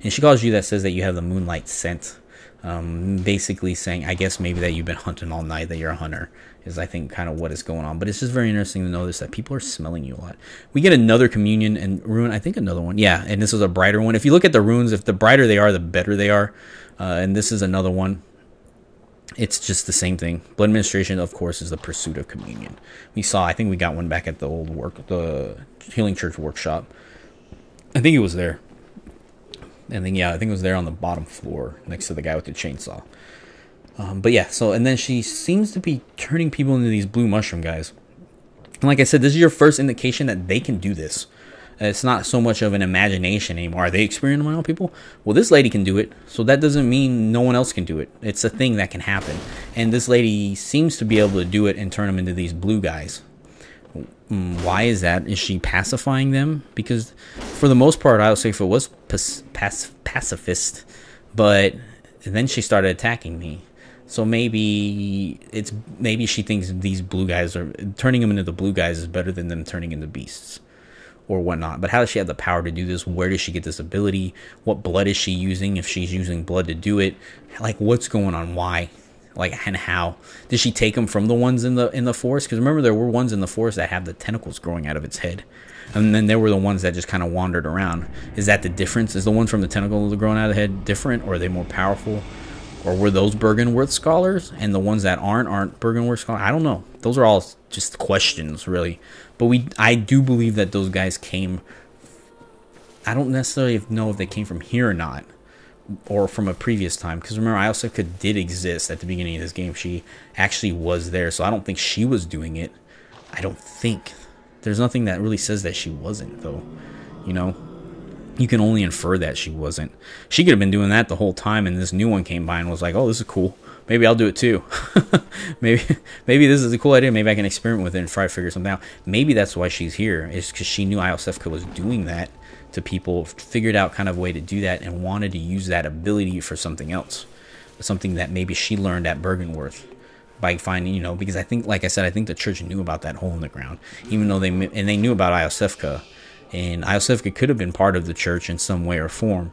And she calls you that, says that you have the moonlight scent, basically saying, I guess maybe that you've been hunting all night, that you're a hunter, is I think kind of what is going on. But it's just very interesting to notice that people are smelling you a lot. We get another communion and rune, I think another one. Yeah, and this is a brighter one. If you look at the runes, if the brighter they are, the better they are. And this is another one. It's just the same thing. Blood administration, of course, is the pursuit of communion. I think we got one back at the Healing Church workshop. I think it was there. And then, yeah, I think it was there on the bottom floor next to the guy with the chainsaw. But yeah, and then she seems to be turning people into these blue mushroom guys. And like I said, this is your first indication that they can do this. It's not so much of an imagination anymore. Are they experimenting on people? Well, this lady can do it, so that doesn't mean no one else can do it. It's a thing that can happen. And this lady seems to be able to do it and turn them into these blue guys. Why is that? Is she pacifying them? Because for the most part, Iosefka was pacifist, but then she started attacking me. So maybe she thinks these blue guys are turning them into the blue guys is better than them turning into beasts or whatnot. But how does she have the power to do this? Where does she get this ability? What blood is she using? If she's using blood to do it, like what's going on? Why? Like, and how did she take them from the ones in the forest? Because remember, there were ones in the forest that have the tentacles growing out of its head, and then there were the ones that just kind of wandered around. Is that the difference? Is the ones from the tentacles growing out of the head different, or are they more powerful? Or were those Bergenworth scholars, and the ones that aren't Bergenworth scholars? I don't know. Those are all just questions, really. But I do believe that those guys came. I don't necessarily know if they came from here or not, or from a previous time, because remember, Iosefka did exist at the beginning of this game. She actually was there, so I don't think she was doing it. I don't think. There's nothing that really says that she wasn't, though. You know, you can only infer that she wasn't. She could have been doing that the whole time, and this new one came by and was like, oh, this is cool. Maybe I'll do it too. maybe this is a cool idea. Maybe I can experiment with it and try to figure something out. Maybe that's why she's here, is because she knew Iosefka was doing that to people, figured out kind of a way to do that, and wanted to use that ability for something else, something that maybe she learned at Bergenworth by finding, because I think, like I said, I think the church knew about that hole in the ground, even though they knew about Iosefka, and Iosefka could have been part of the church in some way or form.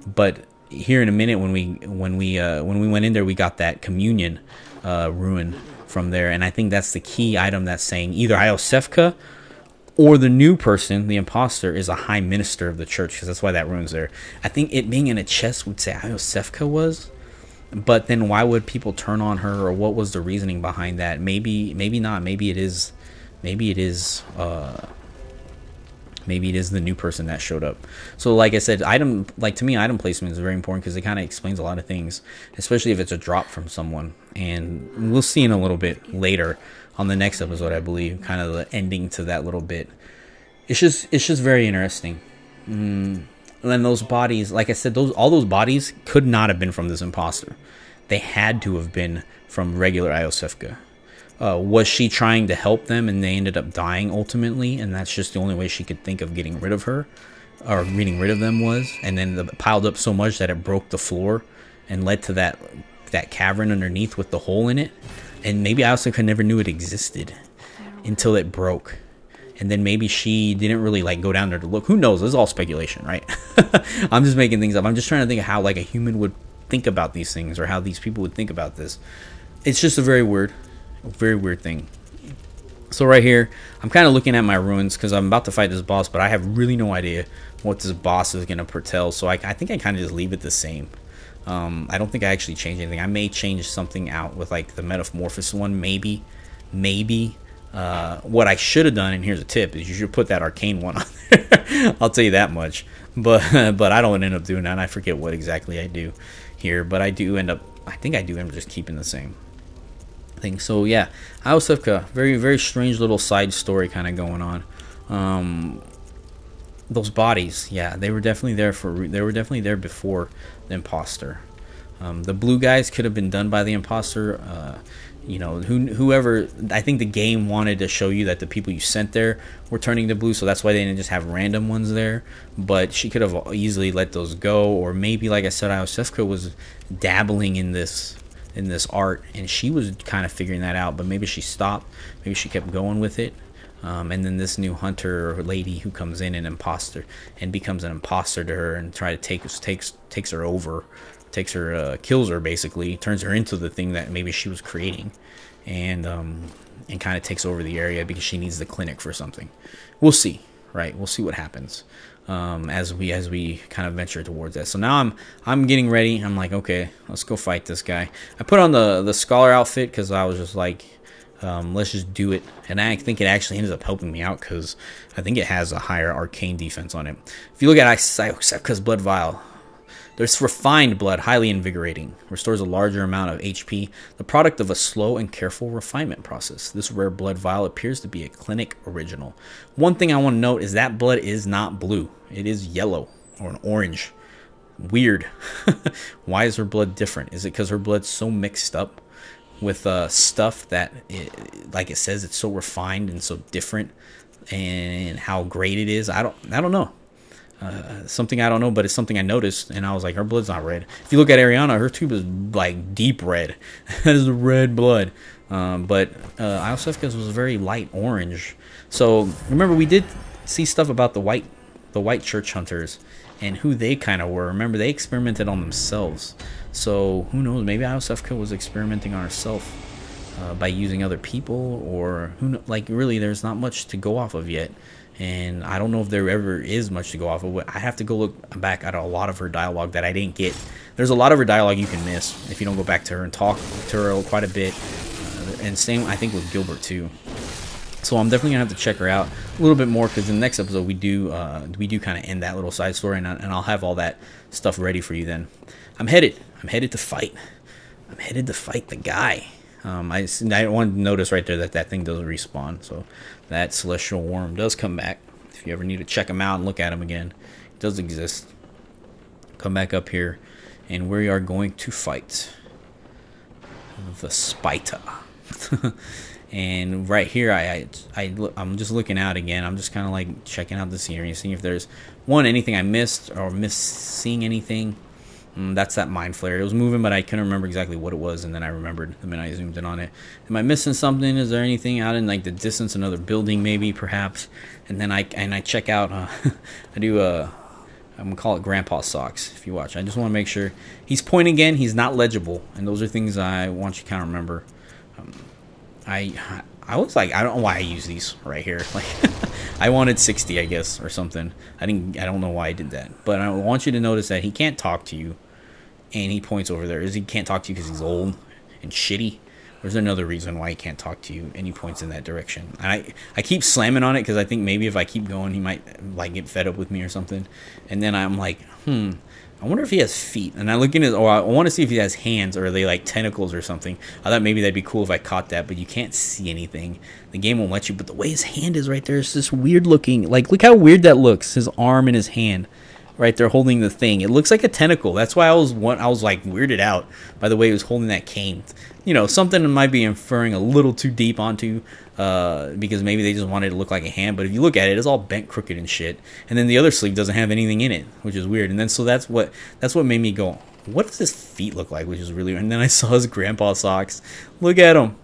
But here in a minute, when we went in there, we got that communion ruin from there, and I think that's the key item that's saying either Iosefka or the new person, the imposter, is a high minister of the church, because that's why that rune's there. I think it being in a chest would say Iosefka was, but then why would people turn on her, or what was the reasoning behind that? Maybe not. Maybe it is the new person that showed up. So like I said, to me, item placement is very important because it kind of explains a lot of things, especially if it's a drop from someone. And we'll see in a little bit later on the next episode, I believe, kind of the ending to that little bit. It's just very interesting. And then those bodies, like I said, all those bodies could not have been from this imposter. They had to have been from regular Iosefka. Was she trying to help them and they ended up dying ultimately, and that's just the only way she could think of getting rid of her, or getting rid of them was, and then it piled up so much that it broke the floor and led to that cavern underneath with the hole in it. And maybe Iosefka never knew it existed until it broke. And then maybe she didn't really like go down there to look. Who knows? This is all speculation, right? I'm just making things up. I'm just trying to think of how like a human would think about these things, or how these people would think about this. It's just a very weird thing. So right here, I'm kind of looking at my ruins because I'm about to fight this boss, but I have really no idea what this boss is going to foretell. So I think I kind of just leave it the same. I don't think I actually change anything. I may change something out with like the Metamorphosis one, maybe. What I should have done, and here's a tip, is you should put that Arcane one on there. I'll tell you that much. But I don't end up doing that, and I forget what exactly I do here. But I do end up, I think I do end up just keeping the same thing. So yeah, Iosefka, very, very strange little side story kind of going on. Those bodies, yeah, they were definitely there before the imposter. The blue guys could have been done by the imposter. You know, whoever, I think the game wanted to show you that the people you sent there were turning to blue, so that's why they didn't just have random ones there. But she could have easily let those go, or maybe, like I said, Iosefka was dabbling in this art, and she was kind of figuring that out. But maybe she stopped, maybe she kept going with it. And then this new hunter or lady who comes in, an imposter, and becomes an imposter to her and try to takes her over. Takes her, kills her basically, turns her into the thing that maybe she was creating, and kind of takes over the area because she needs the clinic for something. We'll see, right? We'll see what happens as we kind of venture towards that. So now I'm getting ready. I'm like, okay, let's go fight this guy. I put on the scholar outfit because I was just like, let's just do it. And I think it actually ends up helping me out because I think it has a higher arcane defense on it. If you look at Iosefka's blood vial, there's refined blood, highly invigorating, restores a larger amount of HP, the product of a slow and careful refinement process. This rare blood vial appears to be a clinic original. One thing I want to note is that blood is not blue. It is yellow or an orange. Weird. Why is her blood different? Is it because her blood's so mixed up with stuff that, like it says, it's so refined and so different, and how great it is? I don't know. Something I don't know, but it's something I noticed, and I was like, her blood's not red. If you look at Ariana, her tube is like deep red. That is red blood. But Iosefka's was very light orange. So remember, we did see stuff about the white church hunters and who they kind of were. Remember, they experimented on themselves. So who knows? Maybe Iosefka was experimenting on herself by using other people, or who knows? Like, really, there's not much to go off of yet. And I don't know if there ever is much to go off of. I have to go look back at a lot of her dialogue that I didn't get. There's a lot of her dialogue you can miss if you don't go back to her and talk to her quite a bit. And same, I think, with Gilbert too. So I'm definitely gonna have to check her out a little bit more, because in the next episode we do kind of end that little side story, and I'll have all that stuff ready for you then. I'm headed to fight. I'm headed to fight the guy. I want to notice right there that thing doesn't respawn. So that celestial worm does come back. If you ever need to check him out and look at him again, it does exist. Come back up here, and we are going to fight the Spider. And right here, I'm just looking out again. I'm just kind of like checking out the scenery, seeing if there's anything I missed, or seeing anything. That's that mind flare. It was moving, but I couldn't remember exactly what it was, and then I remembered the minute I zoomed in on it. Am I missing something? Is there anything out in like the distance, another building maybe, perhaps? And then I check out. I do I'm gonna call it Grandpa Socks. If you watch, I just want to make sure he's pointing again. He's not legible, and those are things I want you to kind of remember. I was like, I don't know why I use these right here. Like, I wanted 60, I guess, or something. I don't know why I did that, but I want you to notice that he can't talk to you. And he points over there. He can't talk to you because he's old and shitty? Or is there another reason why he can't talk to you? And he points in that direction. And I keep slamming on it because I think maybe if I keep going, he might like get fed up with me or something. And then I'm like, I wonder if he has feet. And I look in his, or I want to see if he has hands, or are they like tentacles or something. I thought maybe that'd be cool if I caught that, but you can't see anything. The game won't let you. But the way his hand is right there is just weird looking. Like, look how weird that looks. His arm and his hand. right there holding the thing. It looks like a tentacle. That's why I was like weirded out by the way he was holding that cane. You know, something that might be inferring a little too deep onto, because maybe they just wanted it to look like a hand. But if you look at it, it's all bent, crooked, and shit. And then the other sleeve doesn't have anything in it, which is weird. And then so that's what made me go, what does his feet look like? Which is really weird. And then I saw his grandpa socks. Look at him.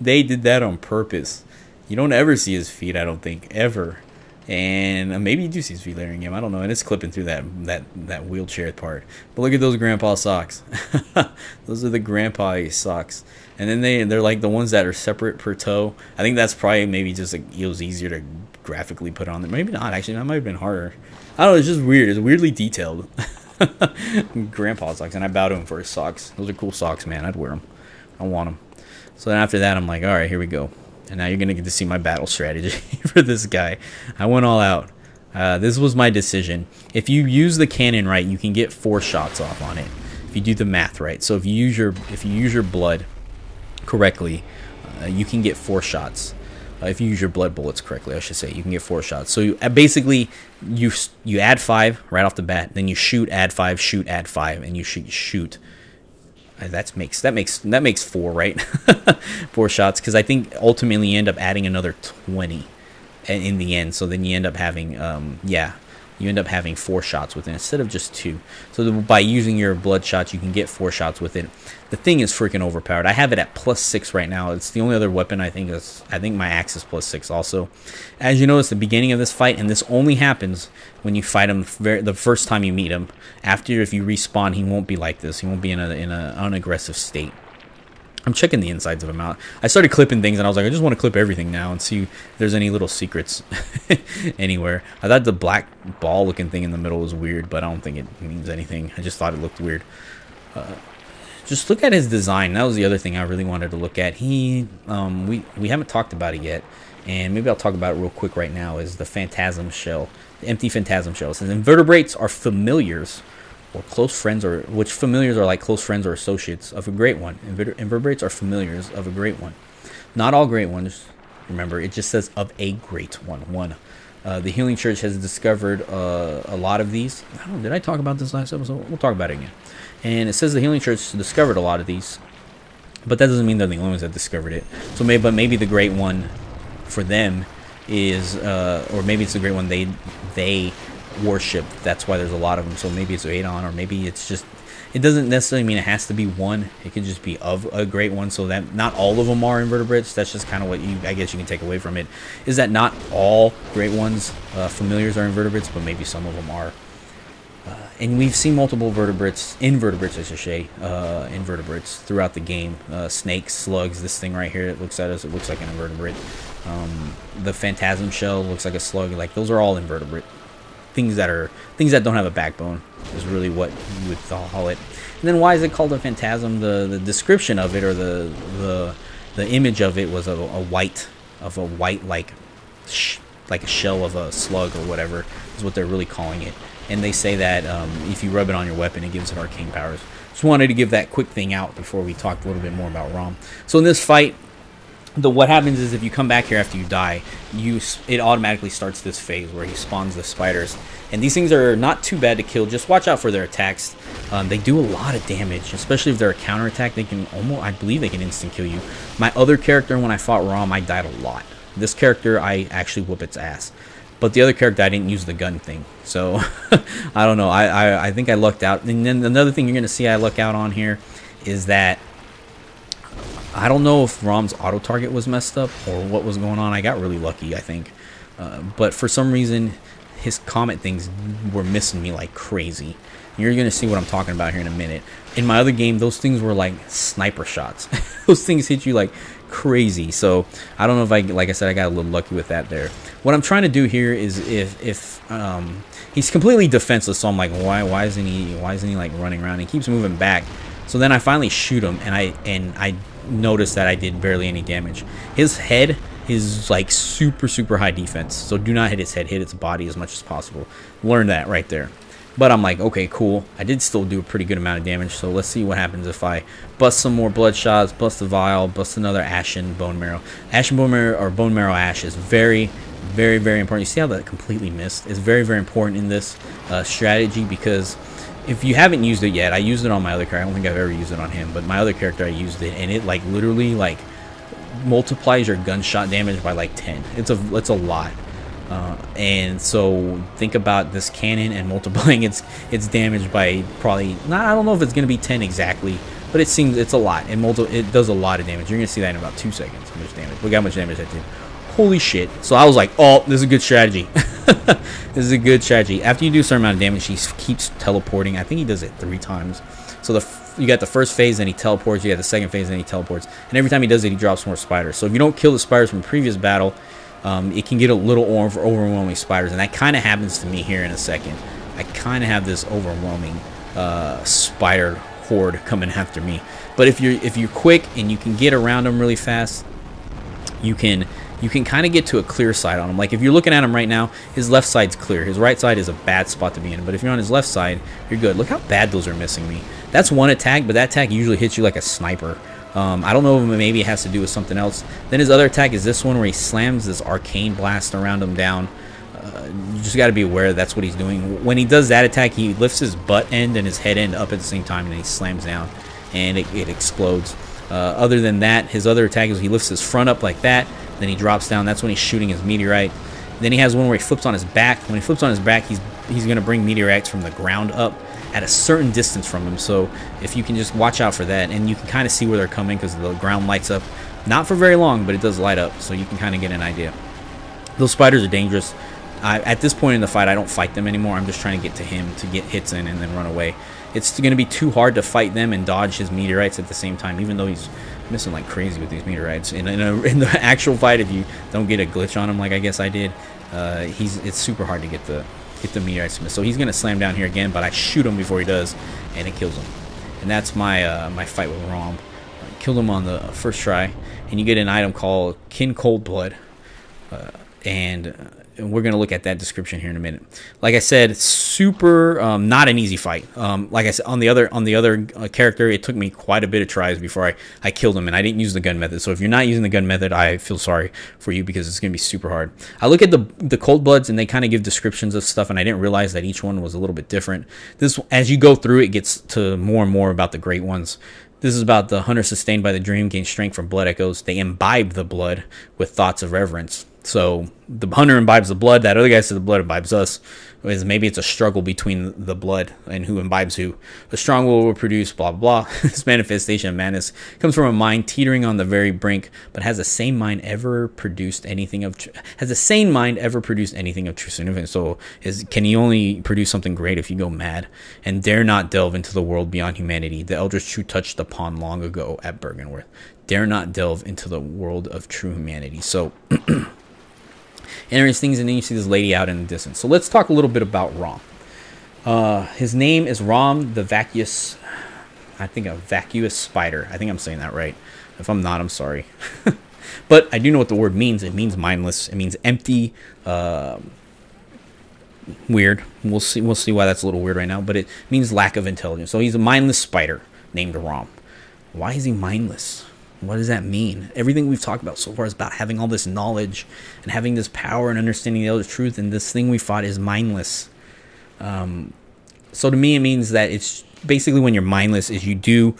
They did that on purpose. You don't ever see his feet, I don't think, ever. And maybe you do see his feet later in game. I don't know. And it's clipping through that wheelchair part. But look at those grandpa socks. Those are the grandpa socks. And then they're like the ones that are separate per toe. I think that's probably maybe just like, it was easier to graphically put on there. Maybe not, actually. That might have been harder. I don't know. It's just weird. It's weirdly detailed. Grandpa socks. And I bow to him for his socks. Those are cool socks, man. I'd wear them. I want them. So then after that, I'm like, all right, here we go. And now you're going to get to see my battle strategy for this guy. I went all out. This was my decision. If you use the cannon right, you can get 4 shots off on it. If you do the math right. So if you use your blood correctly, you can get 4 shots. If you use your blood bullets correctly, I should say, you can get 4 shots. So you, basically, you add 5 right off the bat. Then you shoot, add 5, shoot, add 5, and you shoot. That makes 4, right? 4 shots, because I think ultimately you end up adding another 20 in the end. So then you end up having you end up having 4 shots with it instead of just 2. So by using your blood shots, you can get 4 shots with it. The thing is freaking overpowered. I have it at +6 right now. It's the only other weapon I think my axe is +6 also. As you notice, the beginning of this fight, and this only happens when you fight him the first time you meet him. After, if you respawn, he won't be like this. He won't be in an unaggressive state. I'm checking the insides of him out. I started clipping things, and I was like, I just want to clip everything now and see if there's any little secrets anywhere. I thought the black ball-looking thing in the middle was weird, but I don't think it means anything. I just thought it looked weird. Just look at his design. That was the other thing I really wanted to look at. We haven't talked about it yet, and maybe I'll talk about it real quick right now, is the phantasm shell. The empty phantasm shell. It says invertebrates are familiars or close friends, or which familiars are like close friends or associates of a great one. Invertebrates are familiars of a great one. Not all great ones. Remember, it just says of a great one. The Healing Church has discovered a lot of these. I don't know, did I talk about this last episode? We'll talk about it again. And it says the Healing Church discovered a lot of these, but that doesn't mean they're the only ones that discovered it. So maybe the great one for them is, or maybe it's the great one they worship. That's why there's a lot of them. So maybe it's Adon, or maybe it's just, it doesn't necessarily mean it has to be one. It could just be of a great one. So that not all of them are invertebrates. That's just kind of what I guess you can take away from it, is that not all great ones, familiars, are invertebrates, but maybe some of them are. And we've seen multiple invertebrates throughout the game. Snakes, slugs, this thing right here, it looks at us, it looks like an invertebrate. The phantasm shell looks like a slug. Like, those are all invertebrate. Things that don't have a backbone is really what you would call it. And then why is it called a phantasm? The description of it, or the image of it, was a white like a shell of a slug or whatever is what they're really calling it. And they say that if you rub it on your weapon, it gives it arcane powers. Just wanted to give that quick thing out before we talked a little bit more about ROM. So in this fight, what happens is if you come back here after you die, it automatically starts this phase where he spawns the spiders. And these things are not too bad to kill. Just watch out for their attacks. They do a lot of damage, especially if they're a counterattack. They can I believe they can instant kill you. My other character, when I fought ROM, I died a lot. This character, I actually whoop its ass. But the other character, I didn't use the gun thing. So, I don't know. I think I lucked out. And then another thing you're going to see I luck out on here is that I don't know if ROM's auto-target was messed up or what was going on. I got really lucky, I think. But for some reason, his comet things were missing me like crazy. You're going to see what I'm talking about here in a minute. In my other game, those things were like sniper shots. Those things hit you like crazy. So I don't know if like I said, I got a little lucky with that there. What I'm trying to do here is if he's completely defenseless, so I'm like, why isn't he like running around? He keeps moving back. So then I finally shoot him, and I notice that I did barely any damage. His head is like super high defense, so do not hit his head, hit its body as much as possible. Learn that right there. But I'm like, okay, cool. I did still do a pretty good amount of damage, so let's see what happens if I bust some more blood shots, bust a vial, bust another ashen bone marrow. Ashen bone marrow, or bone marrow ash, is very Very, very important. You see how that completely missed? It's very, very important in this strategy, because if you haven't used it yet, I used it on my other character. I don't think I've ever used it on him, but my other character, I used it, and it like literally like multiplies your gunshot damage by like 10. It's a lot. And so think about this cannon and multiplying its damage by probably not. I don't know if it's going to be 10 exactly, but it seems it's a lot. It does a lot of damage. You're going to see that in about 2 seconds. How much damage? Look how much damage that did. Holy shit. So I was like, oh, this is a good strategy. This is a good strategy. After you do a certain amount of damage, he keeps teleporting. I think he does it 3 times. So you got the first phase, then he teleports. You got the second phase, then he teleports. And every time he does it, he drops more spiders. So if you don't kill the spiders from the previous battle, it can get a little overwhelming spiders. And that kind of happens to me here in a second. I kind of have this overwhelming spider horde coming after me. But if you're quick and you can get around them really fast, you can kind of get to a clear side on him. Like if you're looking at him right now, his left side's clear. His right side is a bad spot to be in. But if you're on his left side, you're good. Look how bad those are missing me. That's one attack, but that attack usually hits you like a sniper. I don't know if maybe it has to do with something else. Then his other attack is this one where he slams this arcane blast around him down. You just got to be aware that's what he's doing. When he does that attack, he lifts his butt end and his head end up at the same time, and then he slams down, and it explodes. Other than that, his other attack is he lifts his front up like that, then he drops down. That's when he's shooting his meteorite. Then he has one where he flips on his back. When he flips on his back, he's going to bring meteorites from the ground up at a certain distance from him. So if you can just watch out for that, and you can kind of see where they're coming because the ground lights up. Not for very long, but it does light up, so you can kind of get an idea. Those spiders are dangerous. At this point in the fight, I don't fight them anymore. I'm just trying to get to him to get hits in and then run away. It's going to be too hard to fight them and dodge his meteorites at the same time, even though he's missing like crazy with these meteorites. In the actual fight, if you don't get a glitch on him like I guess I did, it's super hard to get the meteorites to miss. So he's going to slam down here again, but I shoot him before he does, and it kills him. And that's my my fight with Rom. I killed him on the first try, and you get an item called Kin Cold Blood, and we're going to look at that description here in a minute. Like I said, it's super not an easy fight. Like I said, on the other character, it took me quite a bit of tries before I killed him, and I didn't use the gun method. So if you're not using the gun method, I feel sorry for you because it's going to be super hard. I look at the Cold Bloods, and they kind of give descriptions of stuff, and I didn't realize that each one was a little bit different. This, as you go through, it gets to more and more about the great ones. This is about the hunter sustained by the dream, gain strength from blood echoes. They imbibe the blood with thoughts of reverence. So the hunter imbibes the blood. That other guy said the blood imbibes us. Maybe it's a struggle between the blood and who imbibes who. A strong will produce blah, blah, blah. This manifestation of madness comes from a mind teetering on the very brink, but has the same mind ever produced anything of true significance? So can you only produce something great if you go mad and dare not delve into the world beyond humanity? The elders true touched upon long ago at Bergenworth. Dare not delve into the world of true humanity. So interesting things, and then you see this lady out in the distance. So let's talk a little bit about Rom. His name is Rom the Vacuous. I think a Vacuous Spider. I think I'm saying that right. If I'm not, I'm sorry. But I do know what the word means. It means mindless. It means empty. Weird. We'll see why that's a little weird right now. But it means lack of intelligence. So he's a mindless spider named Rom. Why is he mindless? What does that mean? Everything we've talked about so far is about having all this knowledge and having this power and understanding the other truth, and this thing we fought is mindless. So to me, it means that it's basically when you're mindless is you do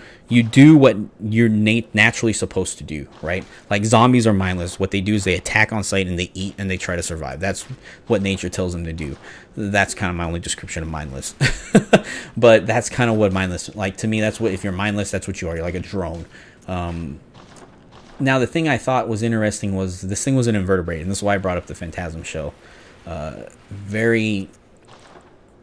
what you're naturally supposed to do, right? Like zombies are mindless. What they do is they attack on sight and they eat and they try to survive. That's what nature tells them to do. That's kind of my only description of mindless. But that's kind of what mindless, like to me, that's what, if you're mindless, that's what you are. You're like a drone. Now, the thing I thought was interesting was this thing was an invertebrate, and this is why I brought up the phantasm shell. Very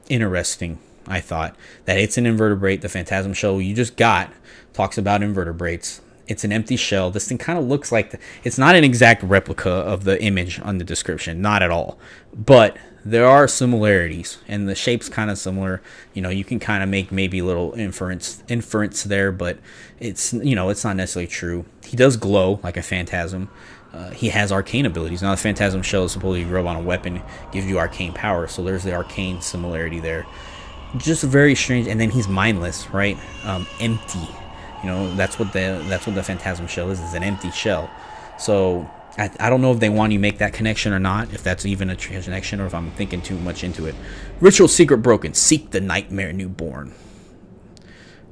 interesting, I thought, that it's an invertebrate. The phantasm shell you just got talks about invertebrates. It's an empty shell. This thing kind of looks like it's not an exact replica of the image on the description, not at all. But there are similarities, and the shape's kind of similar. You know, you can kind of make maybe a little inference there, but it's, you know, it's not necessarily true. He does glow like a phantasm. He has arcane abilities. Now, the phantasm shell is supposedly you rub on a weapon, gives you arcane power. So there's the arcane similarity there. Just very strange. And then he's mindless, right? Empty. You know, that's what the phantasm shell is an empty shell. So I don't know if they want you to make that connection or not, if that's even a connection, or if I'm thinking too much into it. Ritual secret broken. Seek the nightmare newborn.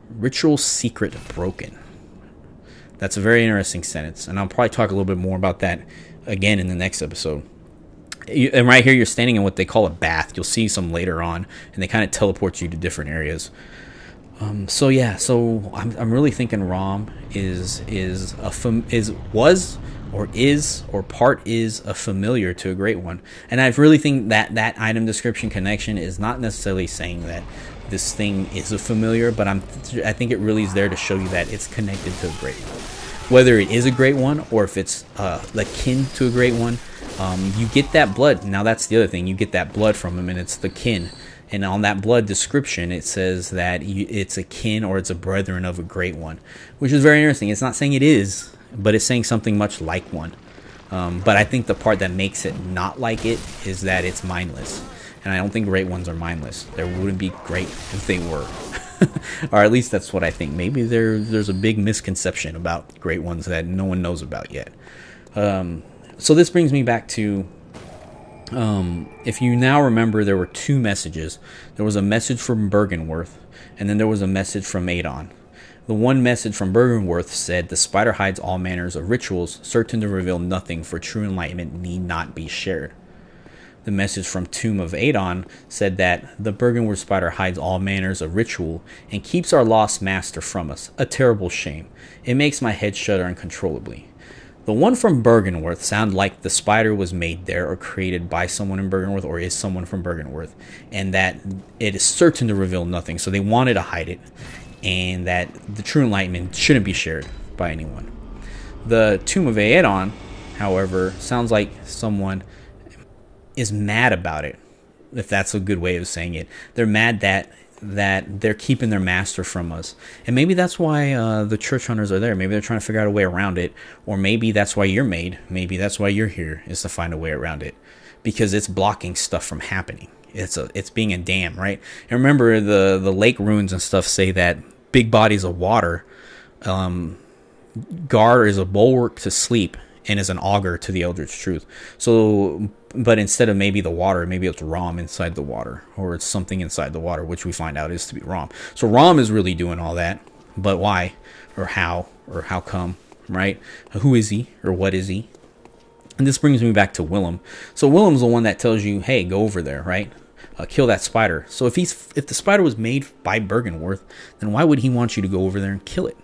Ritual secret broken. That's a very interesting sentence, and I'll probably talk a little bit more about that again in the next episode. And right here, you're standing in what they call a bath. You'll see some later on, and they kind of teleport you to different areas. So yeah, so I'm really thinking Rom is a familiar to a great one, and I really think that item description connection is not necessarily saying that this thing is a familiar, but I think it really is there to show you that it's connected to a great one. Whether it is a great one or if it's kin to a great one, you get that blood. Now that's the other thing, you get that blood from him, and it's the kin. And on that blood description, it says that it's a kin or it's a brethren of a great one, which is very interesting. It's not saying it is, but it's saying something much like one. But I think the part that makes it not like it is that it's mindless. And I don't think great ones are mindless. There wouldn't be great if they were. Or at least that's what I think. Maybe there's a big misconception about great ones that no one knows about yet. So this brings me back to... if you now remember, there were two messages. There was a message from Bergenworth, and then there was a message from Adon. The one message from Bergenworth said, the spider hides all manners of rituals, certain to reveal nothing, for true enlightenment need not be shared. The message from Tomb of Adon said that the Bergenworth spider hides all manners of ritual and keeps our lost master from us. A terrible shame. It makes my head shudder uncontrollably. The one from Bergenworth sounded like the spider was made there or created by someone in Bergenworth, or is someone from Bergenworth, and that it is certain to reveal nothing, so they wanted to hide it, and that the true enlightenment shouldn't be shared by anyone. The Tomb of Aedon, however, sounds like someone is mad about it, if that's a good way of saying it. They're mad that they're keeping their master from us, and maybe that's why the church hunters are there. Maybe they're trying to figure out a way around it, or maybe that's why you're made. Maybe that's why you're here, is to find a way around it, because it's blocking stuff from happening. It's being a dam, right? And remember, the lake runes and stuff say that big bodies of water guard is a bulwark to sleep and is an augur to the eldritch truth. So, but instead of maybe the water, maybe it's Rom inside the water, or it's something inside the water, which we find out is to be Rom. So Rom is really doing all that, but why, or how come, right? Who is he, or what is he? And this brings me back to Willem. So Willem's the one that tells you, hey, go over there, right? Kill that spider. So if the spider was made by Bergenworth, then why would he want you to go over there and kill it?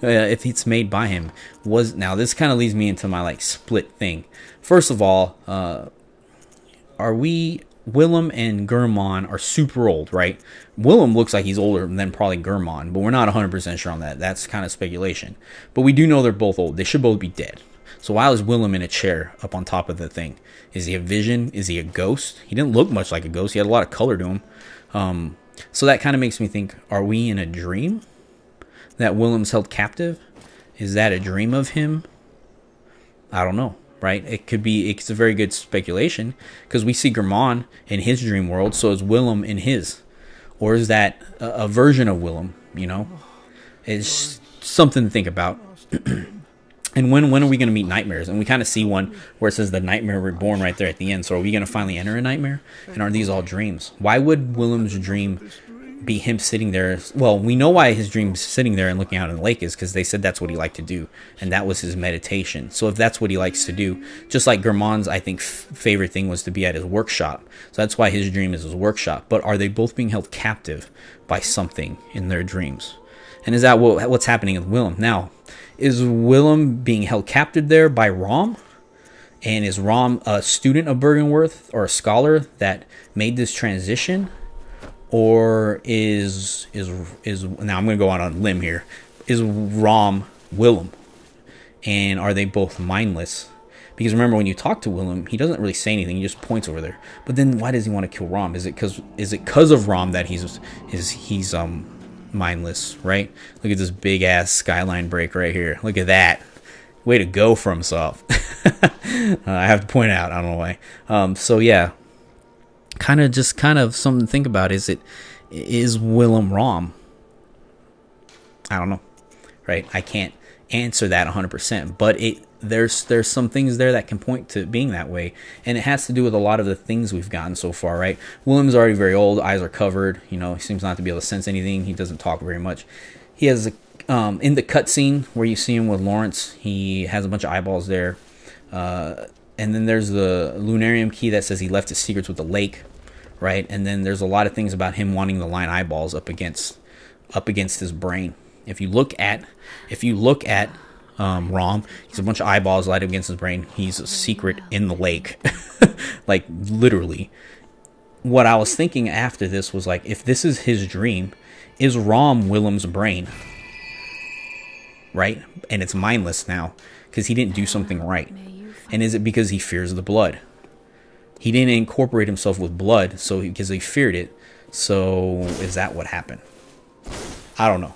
If it's made by him. Now this kind of leads me into my split thing. First of all, Willem and Gurmon are super old, right? Willem looks like he's older than probably Gurmon, but we're not 100% sure on that. That's kind of speculation. But we do know they're both old. They should both be dead. So why is Willem in a chair up on top of the thing? Is he a vision? Is he a ghost? He didn't look much like a ghost. He had a lot of color to him. So that kind of makes me think, are we in a dream that Willem's held captive? Is that a dream of him? I don't know, right? It could be. It's a very good speculation, because we see Gurmon in his dream world, so is Willem in his. Or is that a version of Willem, you know? It's something to think about. And when are we going to meet nightmares? And we kind of see one where it says the nightmare reborn right there at the end. So are we going to finally enter a nightmare? And are these all dreams? Why would Willem's dream be him sitting there? Well, we know why his dream's sitting there and looking out in the lake is because they said that's what he liked to do, and that was his meditation. So if that's what he likes to do, just like Gurmon's, I think, favorite thing was to be at his workshop. So that's why his dream is his workshop. But are they both being held captive by something in their dreams? And is that what's happening with Willem? Now, is Willem being held captive there by Rom? And is Rom a student of Bergenworth, or a scholar that made this transition? Or is now I'm going to go out on a limb here. Is Rom Willem? And are they both mindless? Because remember, when you talk to Willem, he doesn't really say anything. He just points over there. But then why does he want to kill Rom? Is it because of Rom that he's mindless, right? Look at this big ass skyline break right here. Look at that. Way to go for himself. I have to point out. I don't know why. So yeah. Kind of something to think about. Is Willem Rom? I don't know, right? I can't answer that 100%, but there's some things there that can point to being that way, and it has to do with a lot of the things we've gotten so far, right? Willem's already very old, eyes are covered, you know, he seems not to be able to sense anything, he doesn't talk very much. He has in the cutscene where you see him with Lawrence, he has a bunch of eyeballs there, and then there's the Lunarium key that says he left his secrets with the lake, right? And then there's a lot of things about him wanting to line eyeballs up against his brain. If you look at Rom, he's a bunch of eyeballs light up against his brain. He's a secret in the lake. Like, literally. What I was thinking after this was, like, if this is his dream, is Rom Willem's brain? Right? And it's mindless now, because he didn't do something right. And is it because he fears the blood? He didn't incorporate himself with blood, because he feared it. So, is that what happened? I don't know.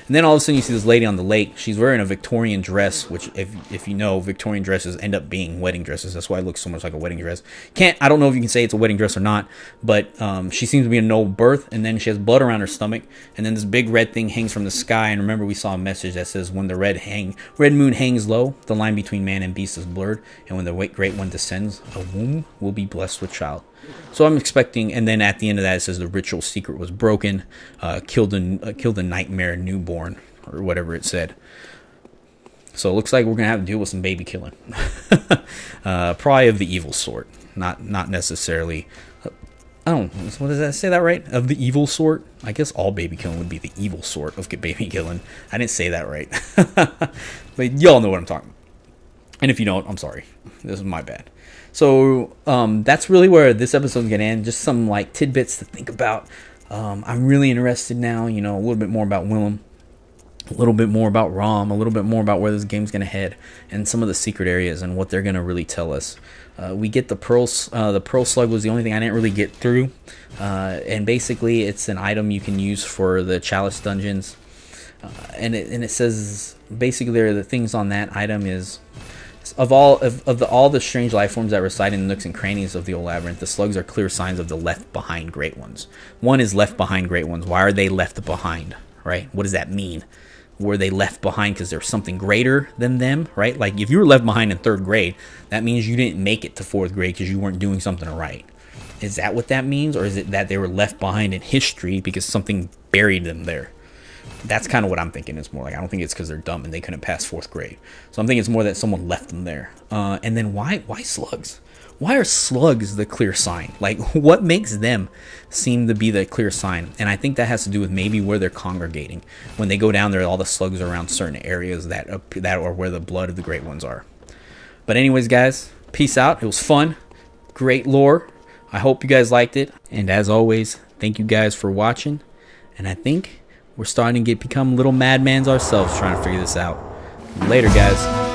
And then all of a sudden you see this lady on the lake. She's wearing a Victorian dress, which if you know, Victorian dresses end up being wedding dresses. That's why it looks so much like a wedding dress. I don't know if you can say it's a wedding dress or not, but she seems to be a noble birth, and then she has blood around her stomach, and then this big red thing hangs from the sky. And remember, we saw a message that says, when the red moon hangs low, the line between man and beast is blurred, and when the great one descends, a womb will be blessed with child. So I'm expecting, and then at the end of that it says the ritual secret was broken, killed the nightmare newborn, or whatever it said. So it looks like we're gonna have to deal with some baby killing, probably of the evil sort, not necessarily. I don't. What does that say? That right? Of the evil sort? I guess all baby killing would be the evil sort of baby killing. I didn't say that right, but y'all know what I'm talking about. And if you don't, I'm sorry. This is my bad. So that's really where this episode's gonna end. Just some like tidbits to think about. I'm really interested now. You know, a little bit more about Willem, a little bit more about Rom, a little bit more about where this game's gonna head, and some of the secret areas and what they're gonna really tell us. We get the pearl slug was the only thing I didn't really get through, and basically it's an item you can use for the chalice dungeons, and it says basically there are the things on that item is. Of all the strange life forms that reside in the nooks and crannies of the old labyrinth, the slugs are clear signs of the left behind great ones. One is left behind great ones. Why are they left behind, right? What does that mean? Were they left behind because there's something greater than them, right? Like if you were left behind in 3rd grade, that means you didn't make it to 4th grade because you weren't doing something right. Is that what that means? Or is it that they were left behind in history because something buried them there? That's kind of what I'm thinking. It's more like, I don't think it's because they're dumb and they couldn't pass 4th grade. So I'm thinking it's more that someone left them there. And then why slugs? Why are slugs the clear sign? Like, what makes them seem to be the clear sign? And I think that has to do with maybe where they're congregating. When they go down there, all the slugs are around certain areas that are where the blood of the great ones are. But anyways, guys, peace out. It was fun. Great lore. I hope you guys liked it. And as always, thank you guys for watching. And I think we're starting to become little madmans ourselves trying to figure this out. Later, guys.